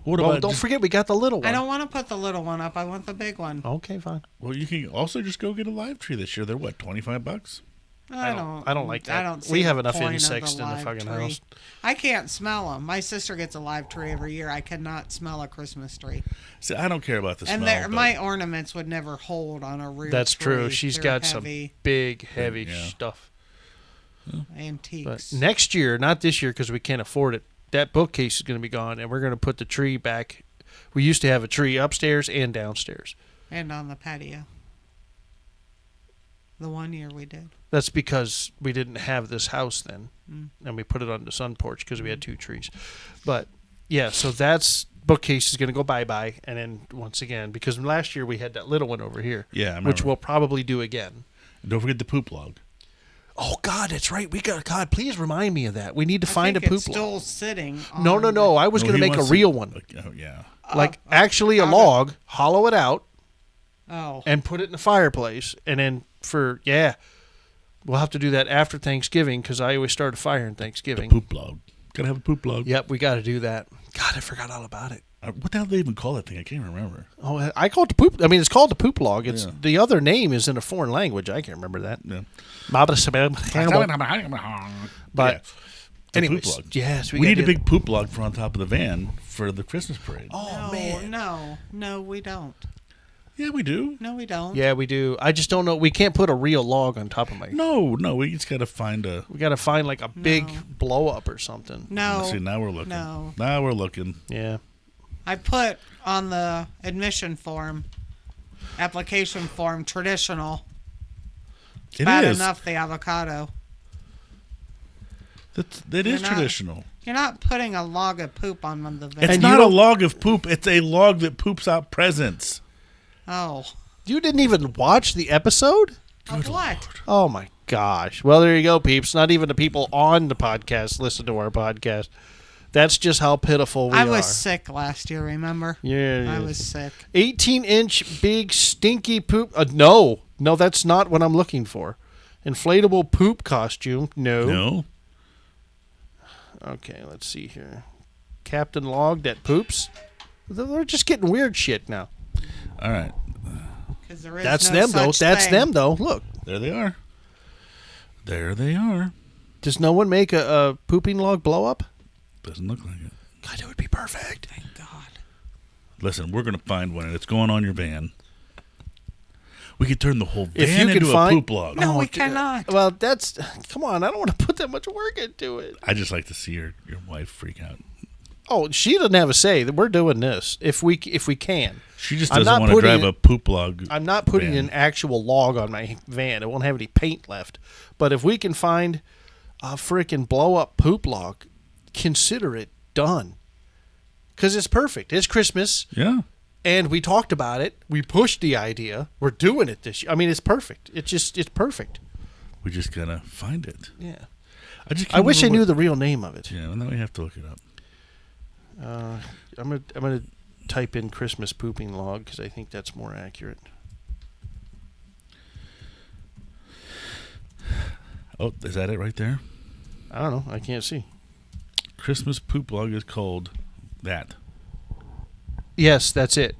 don't forget we got the little one. I don't want to put the little one up. I want the big one. Okay, fine. Well, you can also just go get a live tree this year. They're what, $25? I don't like that. I don't see we have the enough point of insects the in the live fucking tree. house. I can't smell them. My sister gets a live tree every year. I cannot smell a Christmas tree. See, I don't care about the And smell. my ornaments would never hold on a real That's tree. true. She's They're got heavy, some big, heavy Yeah. stuff. antiques. But next year, not this year because we can't afford it, that bookcase is going to be gone, and we're going to put the tree back. We used to have a tree upstairs and downstairs. And on the patio. The one year we did. That's because we didn't have this house then, Mm. and we put it on the sun porch because we had 2 trees. But, yeah, so that's bookcase is going to go bye-bye, and then once again, because last year we had that little one over here, Yeah, I remember. which we'll probably do again. And don't forget the poop log. Oh, God, that's right. God, please remind me of that. We need to I find a think poop it's log. still sitting on No. I was No, going to he make a wants real one. Oh, yeah. Like, actually a out of- log, hollow it out, Oh. and put it in the fireplace. And then we'll have to do that after Thanksgiving because I always start a fire in Thanksgiving. Poop log. Gotta have a poop log. Yep, we got to do that. God, I forgot all about it. What the hell do they even call that thing? I can't remember. Oh, I call it the poop. I mean, it's called the poop log. It's Yeah. the other name is in a foreign language. I can't remember that. Yeah. But Yeah. The anyways, poop log. yes, We need gotta a do- big poop log for on top of the van for the Christmas parade. Oh No, man. no, we don't. Yeah, we do. No, we don't. Yeah, we do. I just don't know. We can't put a real log on top of my. No, we just gotta find a. We got to find like a big No. blow up or something. No. Let's see, now we're looking. No. Now we're looking. Yeah. I put on the admission form, application form, traditional. It Bad is. enough the avocado. That is You're not- traditional. You're not putting a log of poop on the van. It's And you not a don't- log of poop. It's a log that poops out presents. Oh. You didn't even watch the episode? Of what? Oh my gosh. Well, there you go, peeps. Not even the people on the podcast listen to our podcast. That's just how pitiful we I are. was sick last year, remember? Yeah. I was sick. 18-inch big stinky poop. No, that's not what I'm looking for. Inflatable poop costume. No. Okay, let's see here. Captain Log that poops. They're just getting weird shit now. All right. 'Cause there is That's no them though. such That's thing. them though. Look. There they are. There they are. Does no one make a pooping log blow up? Doesn't look like it. God, it would be perfect. Thank God. Listen, we're gonna find one, and it's going on your van. We could turn the whole If van you can into find- a poop log. No, we d- cannot. Well, that's come on. I don't want to put that much work into it. I just like to see your wife freak out. Oh, she doesn't have a say. We're doing this if we can. She just I'm doesn't not want to putting drive it- a poop log. I'm not putting van. an actual log on my van. It won't have any paint left. But if we can find a freaking blow up poop log, consider it done. Because it's perfect. It's Christmas, Yeah. and we talked about it. We pushed the idea. We're doing it this year. I mean, it's perfect. It's perfect. We just gotta find it. Yeah. I I wish I remember knew what- the real name of it. Yeah, and then we have to look it up. I'm gonna type in Christmas pooping log because I think that's more accurate. Oh, is that it right there? I don't know. I can't see. Christmas poop log is called that. Yes, that's it.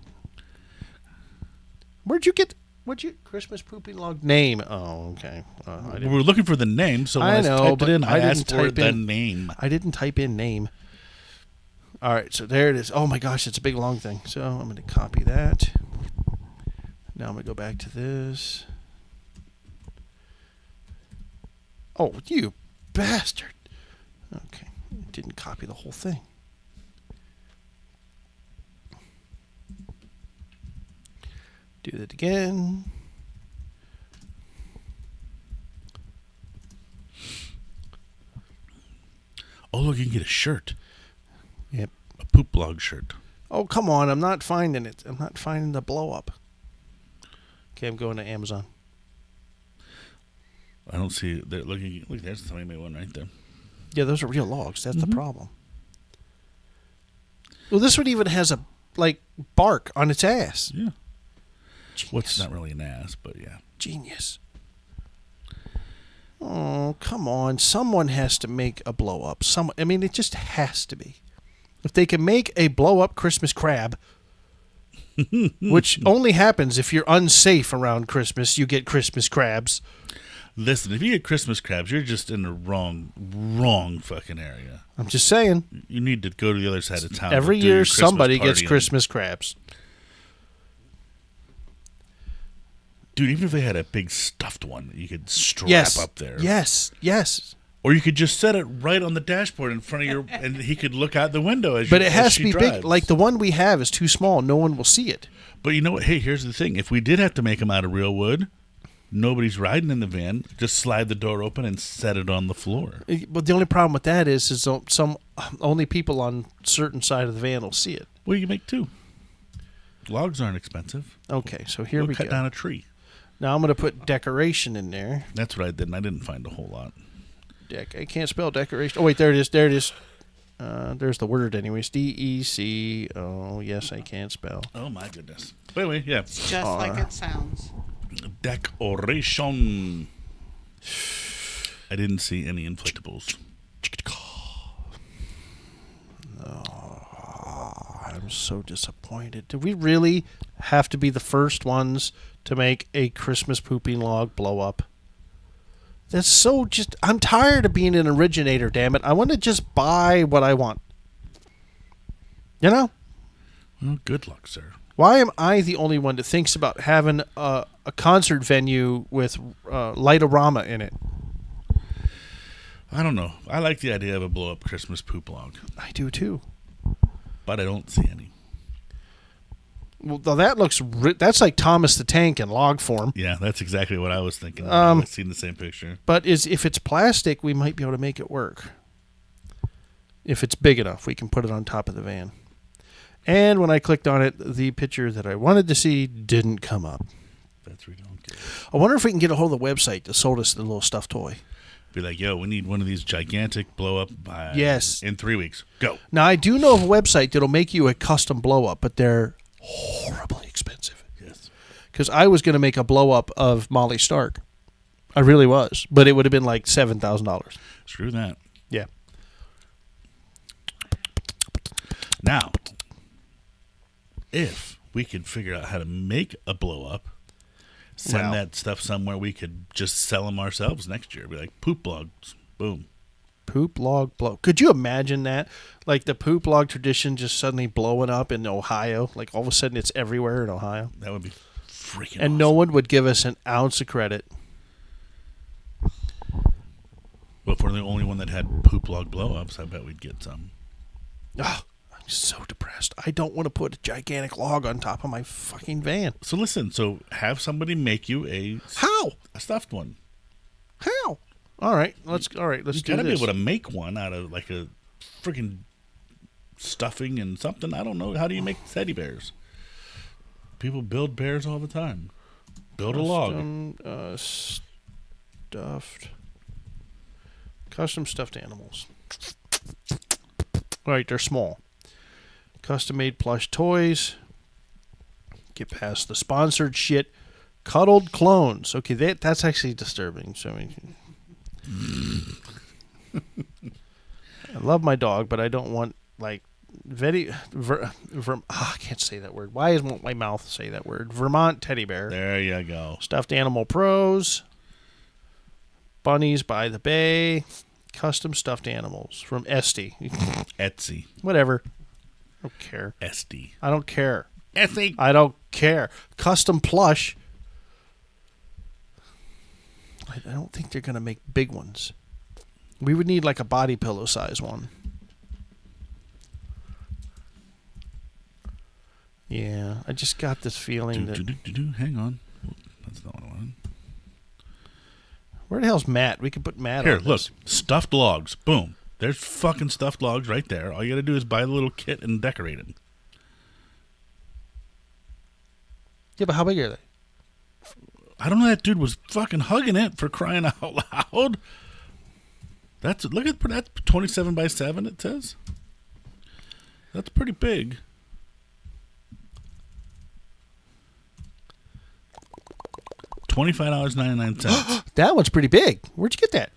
What'd you Christmas pooping log name? Oh, okay. I We didn't, were looking for the name, so when I I, know, typed but it in, I I didn't asked for type the in- name. I didn't type in name. All right, so there it is. Oh my gosh, it's a big long thing. So I'm going to copy that. Now I'm going to go back to this. Oh, you bastard. Okay, didn't copy the whole thing. Do that again. Oh, look, you can get a shirt. Yep. A poop log shirt. Oh, come on. I'm not finding it. I'm not finding the blow up. Okay, I'm going to Amazon. I don't see it. Look, there's the Tommy one right there. Yeah, those are real logs. That's the problem. Well, this one even has a, bark on its ass. Yeah. Genius. Well, it's not really an ass, but yeah. Genius. Oh, come on. Someone has to make a blow up. It just has to be. If they can make a blow up Christmas crab, which only happens if you're unsafe around Christmas, you get Christmas crabs. Listen, if you get Christmas crabs, you're just in the wrong fucking area. I'm just saying. You need to go to the other side of town. Every to do your year, Christmas somebody gets partying. Christmas crabs. Dude, even if they had a big stuffed one that you could strap Yes. up there. Yes. Yes. Or you could just set it right on the dashboard in front of your, and he could look out the window as But you, it has as to she be drives. big. Like the one we have is too small. No one will see it. But you know what? Hey, here's the thing. If we did have to make them out of real wood, nobody's riding in the van. Just slide the door open and set it on the floor. But the only problem with that is some only people on certain side of the van will see it. Well, you can make two. Logs aren't expensive. Okay, so here We'll we cut go. down a tree. Now I'm going to put decoration in there. That's what I did, and I didn't find a whole lot. I can't spell decoration. Oh, wait, there it is. There it is. There's the word anyways. DEC. Oh, yes, I can't spell. Oh, my goodness. But anyway, yeah. Just like it sounds. Decoration. I didn't see any inflatables. I'm so disappointed. Do we really have to be the first ones to make a Christmas pooping log blow up? That's so just... I'm tired of being an originator, damn it. I want to just buy what I want. You know? Well, good luck, sir. Why am I the only one that thinks about having a concert venue with light-o-rama in it? I don't know. I like the idea of a blow-up Christmas poop log, I do too. but I don't see any. Well, that looks... that's like Thomas the Tank in log form. Yeah, that's exactly what I was thinking. I've seen the same picture. But if it's plastic, we might be able to make it work. If it's big enough, we can put it on top of the van. And when I clicked on it, the picture that I wanted to see didn't come up. That's ridiculous. I wonder if we can get a hold of the website that sold us the little stuffed toy. Be like, yo, we need one of these gigantic blow-up by Yes. in 3 weeks. Go. Now, I do know of a website that'll make you a custom blow-up, but they're horribly expensive. Yes. Because I was going to make a blow-up of Molly Stark. I really was. But it would have been like $7,000. Screw that. Yeah. Now, if we could figure out how to make a blow-up, send Wow. that stuff somewhere, we could just sell them ourselves next year. Be like, poop logs. Boom. Poop log blow. Could you imagine that? Like the poop log tradition just suddenly blowing up in Ohio. Like all of a sudden it's everywhere in Ohio. That would be freaking And awesome. no one would give us an ounce of credit. Well, if we're the only one that had poop log blow-ups, I bet we'd get some. Ugh, I'm so depressed. I don't want to put a gigantic log on top of my fucking van. So listen, have somebody make you a stuffed one. How? All right, let's You do gotta be this. able to make one out of like a freaking stuffing and something. I don't know. How do you make teddy bears? People build bears all the time. Build a log. Custom stuffed animals. All right, they're small. Custom made plush toys. Get past the sponsored shit. Cuddled clones. Okay, that's actually disturbing. So I love my dog, but I don't want like I can't say that word. Why won't my mouth say that word? Vermont teddy bear. There you go. Stuffed animal pros. Bunnies by the Bay. Custom stuffed animals from Etsy. Etsy. Whatever. I don't care. SD. I don't care. Etsy. I don't care. Custom plush. I don't think they're going to make big ones. We would need like a body pillow size one. Yeah, I just got this feeling that... Hang on. That's not what I wanted. Where the hell's Matt? We could put Matt Here, on look. this. Stuffed logs. Boom. There's fucking stuffed logs right there. All you gotta do is buy the little kit and decorate it. Yeah, but how big are they? I don't know. That dude was fucking hugging it for crying out loud. That's 27 by 7. It says. That's pretty big. $25.99. That one's pretty big. Where'd you get that?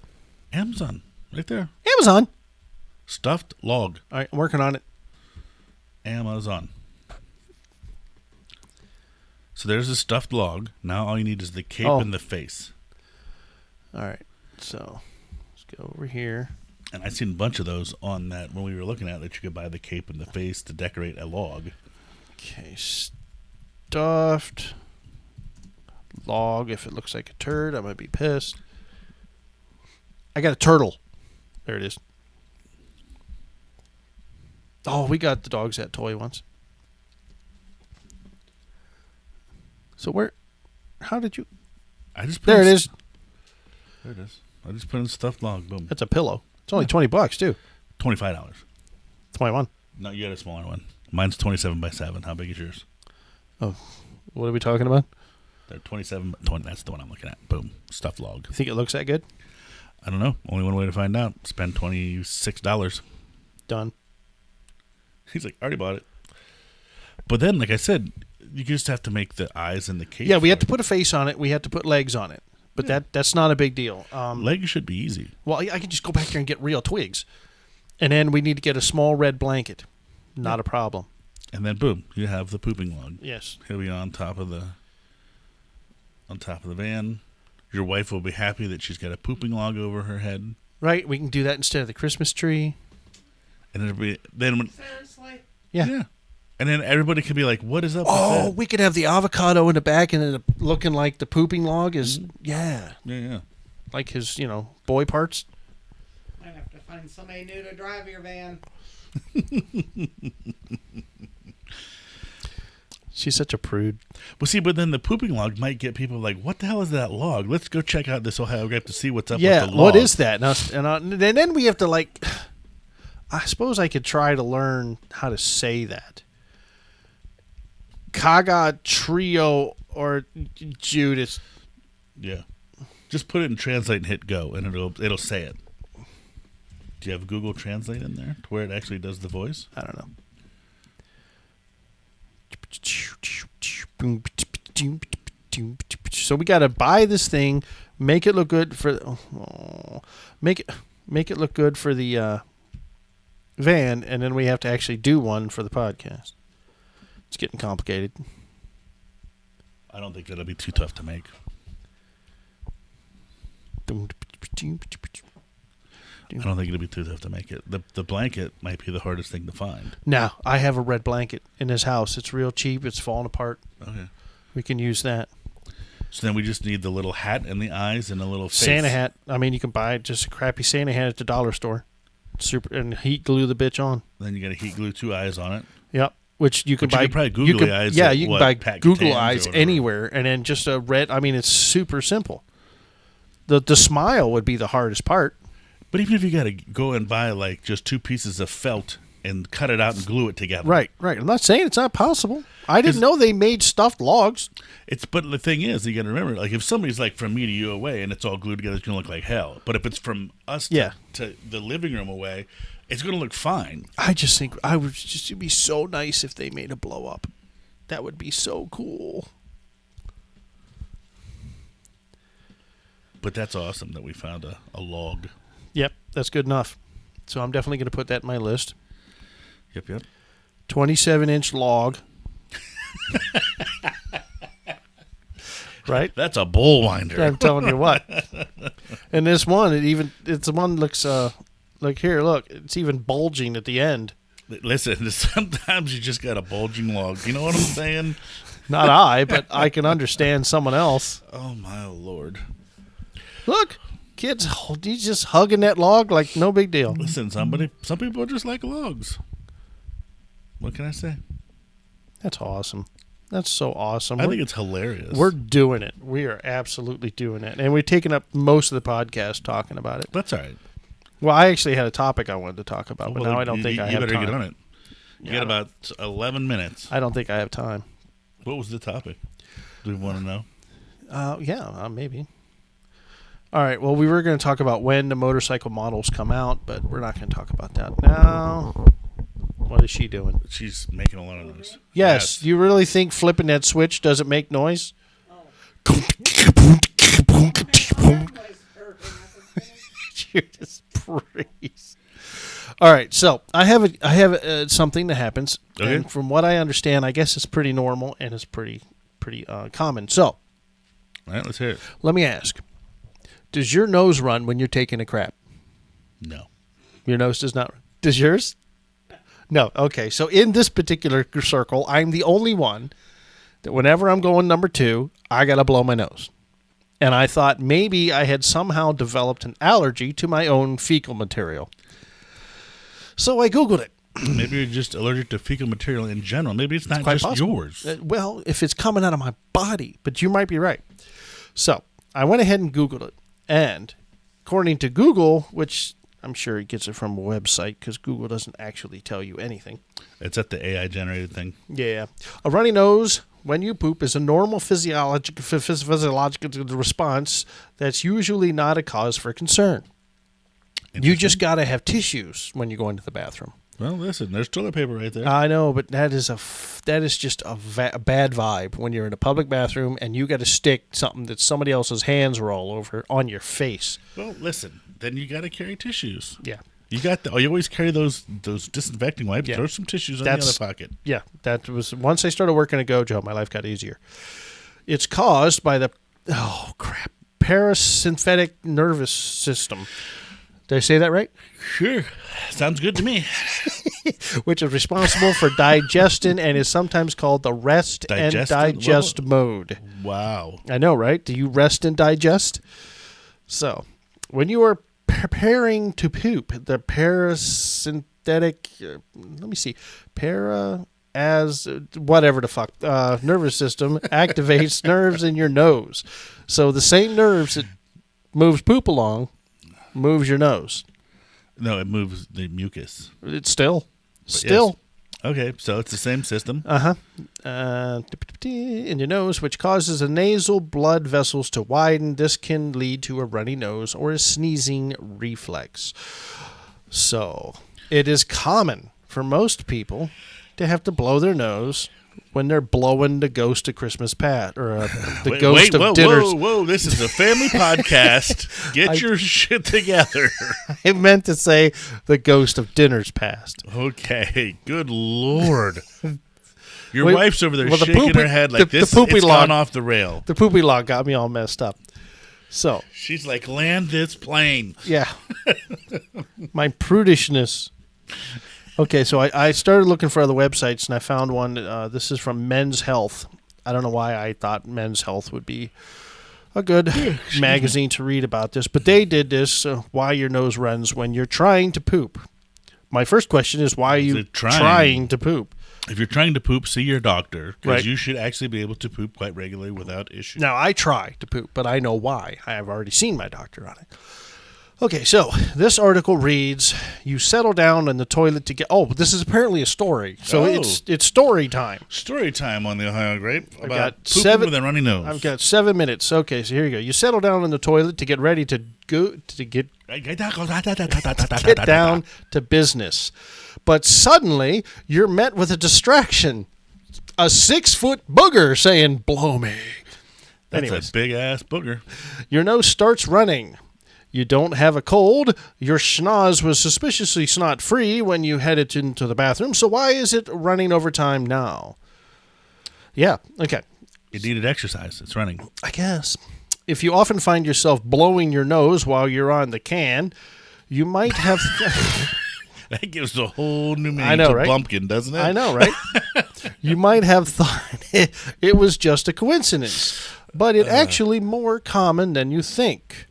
Amazon, right there. Amazon. Stuffed log. All right, I'm working on it. Amazon. So there's a stuffed log. Now all you need is the cape Oh. and the face. All right. So let's go over here. And I've seen a bunch of those on that when we were looking at it, that you could buy the cape and the face to decorate a log. Okay, stuffed log. If it looks like a turd, I might be pissed. I got a turtle. There it is. Oh, we got the dogs that toy once. So where? How did you? I just put There it in, is. There it is. I just put in stuffed log. Boom. That's a pillow. It's only $20 too. $25. 21. No, you got a smaller one. Mine's 27 by 7. How big is yours? Oh, what are we talking about? They're 27 by 20. That's the one I'm looking at. Boom. Stuffed log. You think it looks that good? I don't know. Only one way to find out. Spend $26. Done. He's like, already bought it. But then, like I said, you just have to make the eyes and the cape. Yeah, we have to for put a face on it. We have to put legs on it. But that's not a big deal. it. Legs should be easy. Well, I can just go back there and get real twigs. And then we need to get a small red blanket. Not a problem. And then, boom, you have the pooping log. Yes. He'll be on top of the van. Your wife will be happy that she's got a pooping log over her head. Right, we can do that instead of the Christmas tree. And it'll be when Seriously? Yeah. And then everybody can be like, what is up with Oh, that? we could have the avocado in the back and then looking like the pooping log is, Yeah. like his, boy parts. I have to find somebody new to drive your van. She's such a prude. Well, see, but then the pooping log might get people like, what the hell is that log? Let's go check out this Ohio Grape to see what's up Yeah, with the log. what is that? Now, and then we have to, like, I suppose I could try to learn how to say that. Kaga Trio or Judas. Yeah. Just put it in Translate and hit go, and it'll say it. Do you have Google Translate in there to where it actually does the voice? I don't know. So we got to buy this thing, make it look good for make it look good for the van, and then we have to actually do one for the podcast. It's getting complicated. I don't think that'll be too tough to make. I don't think it'll be too tough to make it. The blanket might be the hardest thing to find. Now, I have a red blanket in this house. It's real cheap. It's falling apart. Okay. We can use that. So then we just need the little hat and the eyes and a little face. Santa hat. I mean, you can buy just a crappy Santa hat at the dollar store. Super, and heat glue the bitch on. Then you got to heat glue 2 eyes on it. Yep. Which you can But buy. you could probably Google eyes. Yeah, at you can what, buy Pat Google Catan's or eyes whatever. anywhere, and then just a red. I mean, it's super simple. The smile would be the hardest part. But even if you got to go and buy like just 2 pieces of felt and cut it out and glue it together. Right. I'm not saying it's not possible. I didn't know they made stuffed logs. But the thing is, you got to remember, like if somebody's like from me to you away and it's all glued together, it's going to look like hell. But if it's from us to the living room away, it's going to look fine. I just think it'd be so nice if they made a blow up. That would be so cool. But that's awesome that we found a log. Yep, that's good enough. So I'm definitely going to put that in my list. Yep. 27-inch log. Right? That's a bull winder. I'm telling you what. And this one, it's the one looks like here, look, it's even bulging at the end. Listen, sometimes you just got a bulging log. You know what I'm saying? Not I, but I can understand someone else. Oh my Lord. Look, kids, he's just hugging that log like no big deal. Listen, some people just like logs. What can I say? That's awesome. That's so awesome. I think it's hilarious. We're doing it. We are absolutely doing it. And we're taking up most of the podcast talking about it. That's all right. Well, I actually had a topic I wanted to talk about, but now I don't think I have time. You better get on it. You got about 11 minutes. I don't think I have time. What was the topic? Do we want to know? Maybe. All right. Well, we were going to talk about when the motorcycle models come out, but we're not going to talk about that now. What is she doing? She's making a lot of noise. Yes. You really think flipping that switch doesn't make noise? Judas Priest. All right, so I have something that happens, Okay. and from what I understand, I guess it's pretty normal and it's pretty common. So All right, let's hear it. let me ask: Does your nose run when you're taking a crap? No. Your nose does not run. Does yours? No. Okay. So in this particular circle, I'm the only one that whenever I'm going number 2, I got to blow my nose. And I thought maybe I had somehow developed an allergy to my own fecal material. So I Googled it. Maybe you're just allergic to fecal material in general. Maybe it's not just possible. yours. Well, if it's coming out of my body, but you might be right. So I went ahead and Googled it. And according to Google, which I'm sure it gets it from a website because Google doesn't actually tell you anything. It's at the AI-generated thing. Yeah. A runny nose when you poop is a normal physiological response that's usually not a cause for concern. You just got to have tissues when you go into the bathroom. Well, listen, there's toilet paper right there. I know, but that is just a bad vibe when you're in a public bathroom and you got to stick something that somebody else's hands were all over on your face. Well, listen, then you got to carry tissues. Yeah. You always carry those disinfecting wipes. Yeah. Throw some tissues in the other pocket. Yeah, that was once I started working at Gojo, my life got easier. It's caused by the parasympathetic nervous system. Did I say that right? Sure. Sounds good to me. Which is responsible for digestion and is sometimes called the rest and digest mode. Wow. I know, right? Do you rest and digest? So, when you are preparing to poop, the parasympathetic, whatever the fuck, nervous system activates nerves in your nose. So, the same nerves that moves poop along moves your nose. No, it moves the mucus. It's still. Yes. Okay, so it's the same system. In your nose, which causes the nasal blood vessels to widen. This can lead to a runny nose or a sneezing reflex. So, it is common for most people to have to blow their nose when they're blowing the ghost of Christmas past or the ghost of dinners. Whoa! This is a family podcast. Get your shit together. I meant to say the ghost of dinners past. Okay, good Lord. Your wife's over there shaking her head like it's log, gone off the rail. The poopy log got me all messed up. So she's like, land this plane. Yeah. My prudishness. Okay, so I started looking for other websites, and I found one. This is from Men's Health. I don't know why I thought Men's Health would be a good magazine to read about this, but they did this, why your nose runs when you're trying to poop. My first question is, why are you trying to poop? If you're trying to poop, see your doctor, because you should actually be able to poop quite regularly without issue. Now, I try to poop, but I know why. I have already seen my doctor on it. Okay, so this article reads, you settle down in the toilet to get... Oh, this is apparently a story. So it's story time. Story time on the Ohio Grape about got pooping with a runny nose. I've got 7 minutes. Okay, so here you go. You settle down in the toilet to get ready to get down to business. But suddenly, you're met with a distraction. A 6-foot booger saying, blow me. That's a big-ass booger. Your nose starts running. You don't have a cold. Your schnoz was suspiciously snot-free when you headed into the bathroom. So why is it running over time now? Yeah, okay. It needed exercise. It's running. I guess. If you often find yourself blowing your nose while you're on the can, you might have... That gives a whole new meaning to bumpkin, doesn't it? I know, right? You might have thought it was just a coincidence, but it's actually more common than you think.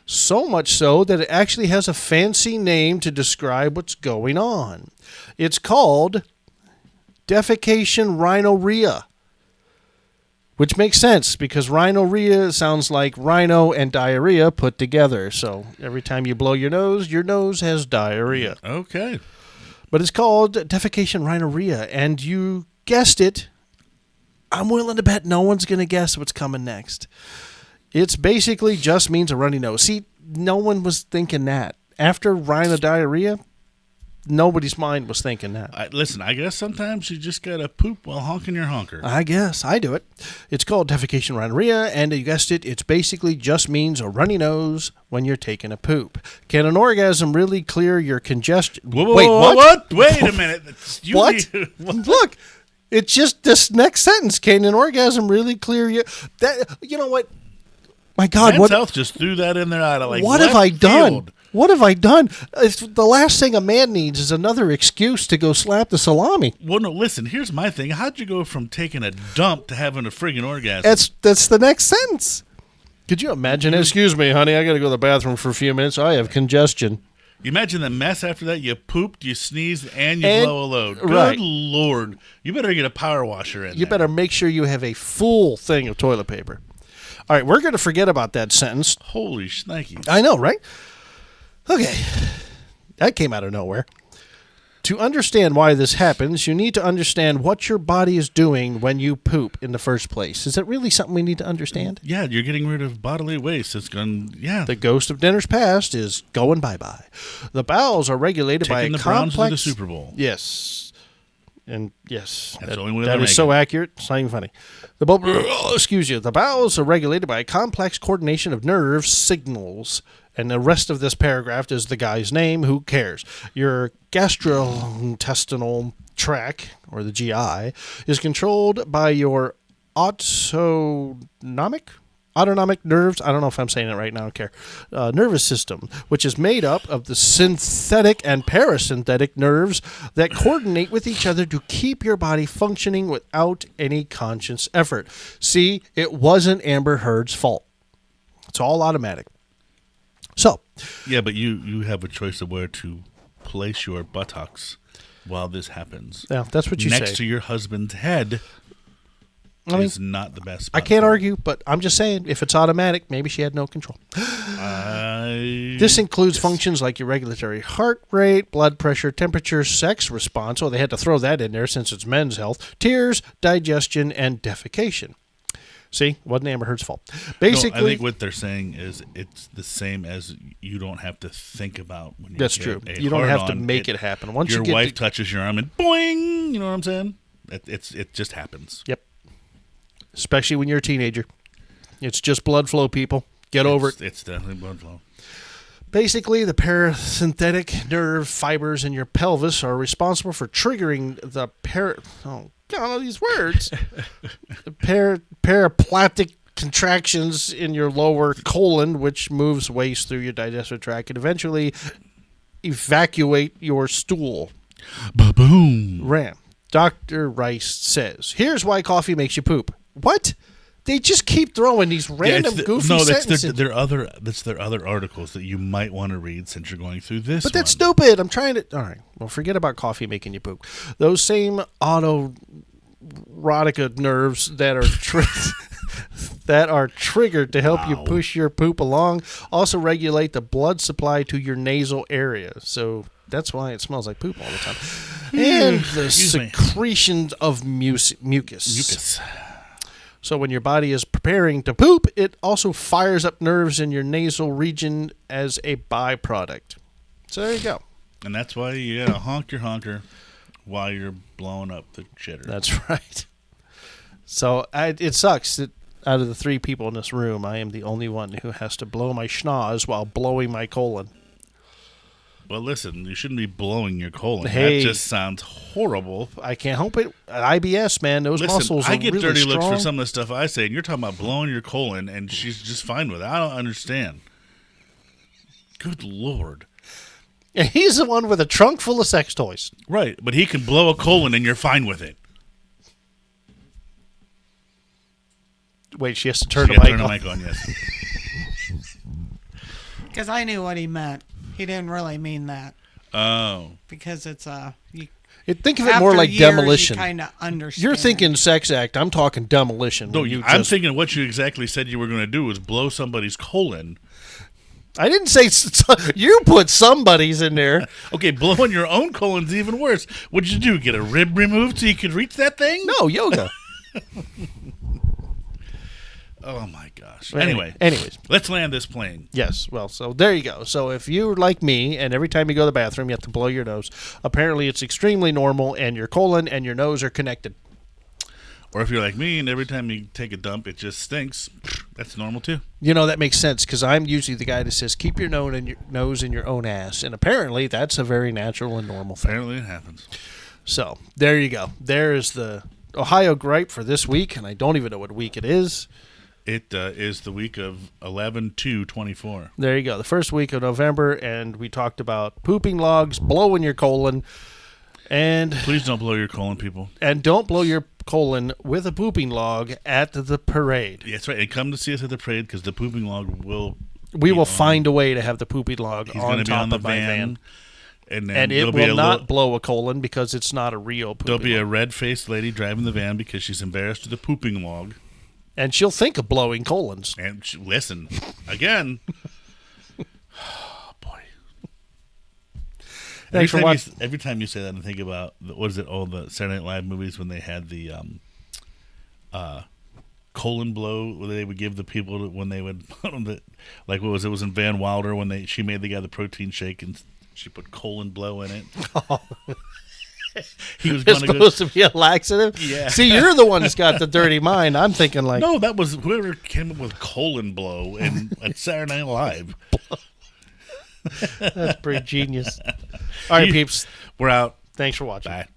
So much so that it actually has a fancy name to describe what's going on. It's called defecation rhinorrhea, which makes sense because rhinorrhea sounds like rhino and diarrhea put together. So every time you blow your nose has diarrhea. Okay. But it's called defecation rhinorrhea, and you guessed it. I'm willing to bet no one's going to guess what's coming next. It's basically just means a runny nose. See, no one was thinking that. After rhino diarrhea, nobody's mind was thinking that. Listen, I guess sometimes you just got to poop while honking your honker. I guess. I do it. It's called defecation rhinorrhea, and you guessed it, it's basically just means a runny nose when you're taking a poop. Can an orgasm really clear your congestion? Wait, what? Wait a minute. What? Look, it's just this next sentence. Can an orgasm really clear you? You know what? My God, Men's Health just threw that in there out of like what left have I done? field. What have I done? If the last thing a man needs is another excuse to go slap the salami. Well, no, listen, here's my thing. How'd you go from taking a dump to having a friggin' orgasm? That's the next sentence. Could you imagine? Excuse me, honey, I got to go to the bathroom for a few minutes. I have congestion. You imagine the mess after that. You pooped, you sneezed, and you blow a load. Right. Good Lord. You better get a power washer in You there. better make sure you have a full thing of toilet paper. All right, we're going to forget about that sentence. Holy shnikes. I know, right? Okay. That came out of nowhere. To understand why this happens, you need to understand what your body is doing when you poop in the first place. Is it really something we need to understand? Yeah, you're getting rid of bodily waste. It's going, yeah. The ghost of dinners past is going bye-bye. The bowels are regulated by a Taking the Browns complex... to the Super Bowl. Yes. And yes, That's the only way that they're is so making. accurate. It's not even funny. Excuse you. The bowels are regulated by a complex coordination of nerve signals. And the rest of this paragraph is the guy's name. Who cares? Your gastrointestinal tract, or the GI, is controlled by your autonomic nerves. I don't know if I'm saying it right now. I don't care. Nervous system, which is made up of the synthetic and parasympathetic nerves that coordinate with each other to keep your body functioning without any conscious effort. See, it wasn't Amber Heard's fault. It's all automatic. So, Yeah, but you have a choice of where to place your buttocks while this happens. yeah, that's what you Next say. to your husband's head is not the best spot. I can't for it. argue, but I'm just saying, if it's automatic, maybe she had no control. This includes functions like your regulatory heart rate, blood pressure, temperature, sex response. Oh, they had to throw that in there since it's men's health. Tears, digestion, and defecation. See, wasn't Amber Heard's fault. Basically, No, I think what they're saying is it's the same as you don't have to think about when you that's get true. a You don't have to hard-on. make it happen. Once Your you get wife touches your arm and boing, you know what I'm saying? It just happens. Yep. Especially when you're a teenager. It's just blood flow, people. Get over it. It's definitely blood flow. Basically, the parasympathetic nerve fibers in your pelvis are responsible for triggering the all these words. Paraplectic contractions in your lower colon, which moves waste through your digestive tract and eventually evacuate your stool. Ba-boom. Ram. Dr. Rice says, here's why coffee makes you poop. What? They just keep throwing these random goofy sentences. That's their other articles that you might want to read since you're going through this. But that's one. stupid. I'm trying to... All right. Well, forget about coffee making you poop. Those same autoerotica nerves that are that are triggered to help you push your poop along also regulate the blood supply to your nasal area. So that's why it smells like poop all the time. And the secretions of mucus. So when your body is preparing to poop, it also fires up nerves in your nasal region as a byproduct. So there you go. And that's why you gotta honk your honker while you're blowing up the shitter. That's right. So it sucks that out of the three people in this room, I am the only one who has to blow my schnoz while blowing my colon. Well, listen, you shouldn't be blowing your colon. Hey. That just sounds horrible. I can't help it. At IBS, man, those muscles are I get really dirty strong. looks for some of the stuff I say, and you're talking about blowing your colon, and she's just fine with it. I don't understand. Good Lord. And he's the one with a trunk full of sex toys. Right, but he can blow a colon, and you're fine with it. Wait, she has to turn She the got to mic turn on. the mic on, yes. Because I knew what he meant. He didn't really mean that. Oh. Because it's Think of it more like demolition. You kind of understand. You're thinking sex act. I'm talking demolition. No, when I'm thinking what you exactly said you were going to do was blow somebody's colon. I didn't say you put somebody's in there. Okay, blowing your own colon's even worse. What'd you do? Get a rib removed so you could reach that thing? No, yoga. Oh my gosh. Anyways. Let's land this plane. Yes. Well, so there you go. So if you're like me and every time you go to the bathroom you have to blow your nose, apparently it's extremely normal and your colon and your nose are connected. Or if you're like me and every time you take a dump it just stinks, that's normal too. You know, that makes sense because I'm usually the guy that says keep your nose in your own ass. And apparently that's a very natural and normal thing. Apparently it happens. So there you go. There is the Ohio gripe for this week. And I don't even know what week it is. It is the week of 11/2/24. There you go. The first week of November, and we talked about pooping logs, blowing your colon, and Please don't blow your colon, people. and don't blow your colon with a pooping log at the parade. Yeah, that's right. And come to see us at the parade because the pooping log will. We be will on. find a way to have the pooping log He's on going to be top on the of my van. And then And it there'll be will a not blow a colon because it's not a real pooping There'll be log. a red-faced lady driving the van because she's embarrassed with the pooping log. And she'll think of blowing colons. And listen, again. Oh, boy. Thanks for watching. Every time you say that, I think about, what is it, all the Saturday Night Live movies when they had the colon blow, where they would give the people when they would, like, what was it? It was in Van Wilder when she made the guy the protein shake and she put colon blow in it. He was It's going supposed to be a laxative? Yeah. See, you're the one that's got the dirty mind. I'm thinking like, No, that was whoever came up with colon blow at Saturday Night Live. that's pretty genius. All right, peeps. We're out. Thanks for watching. Bye.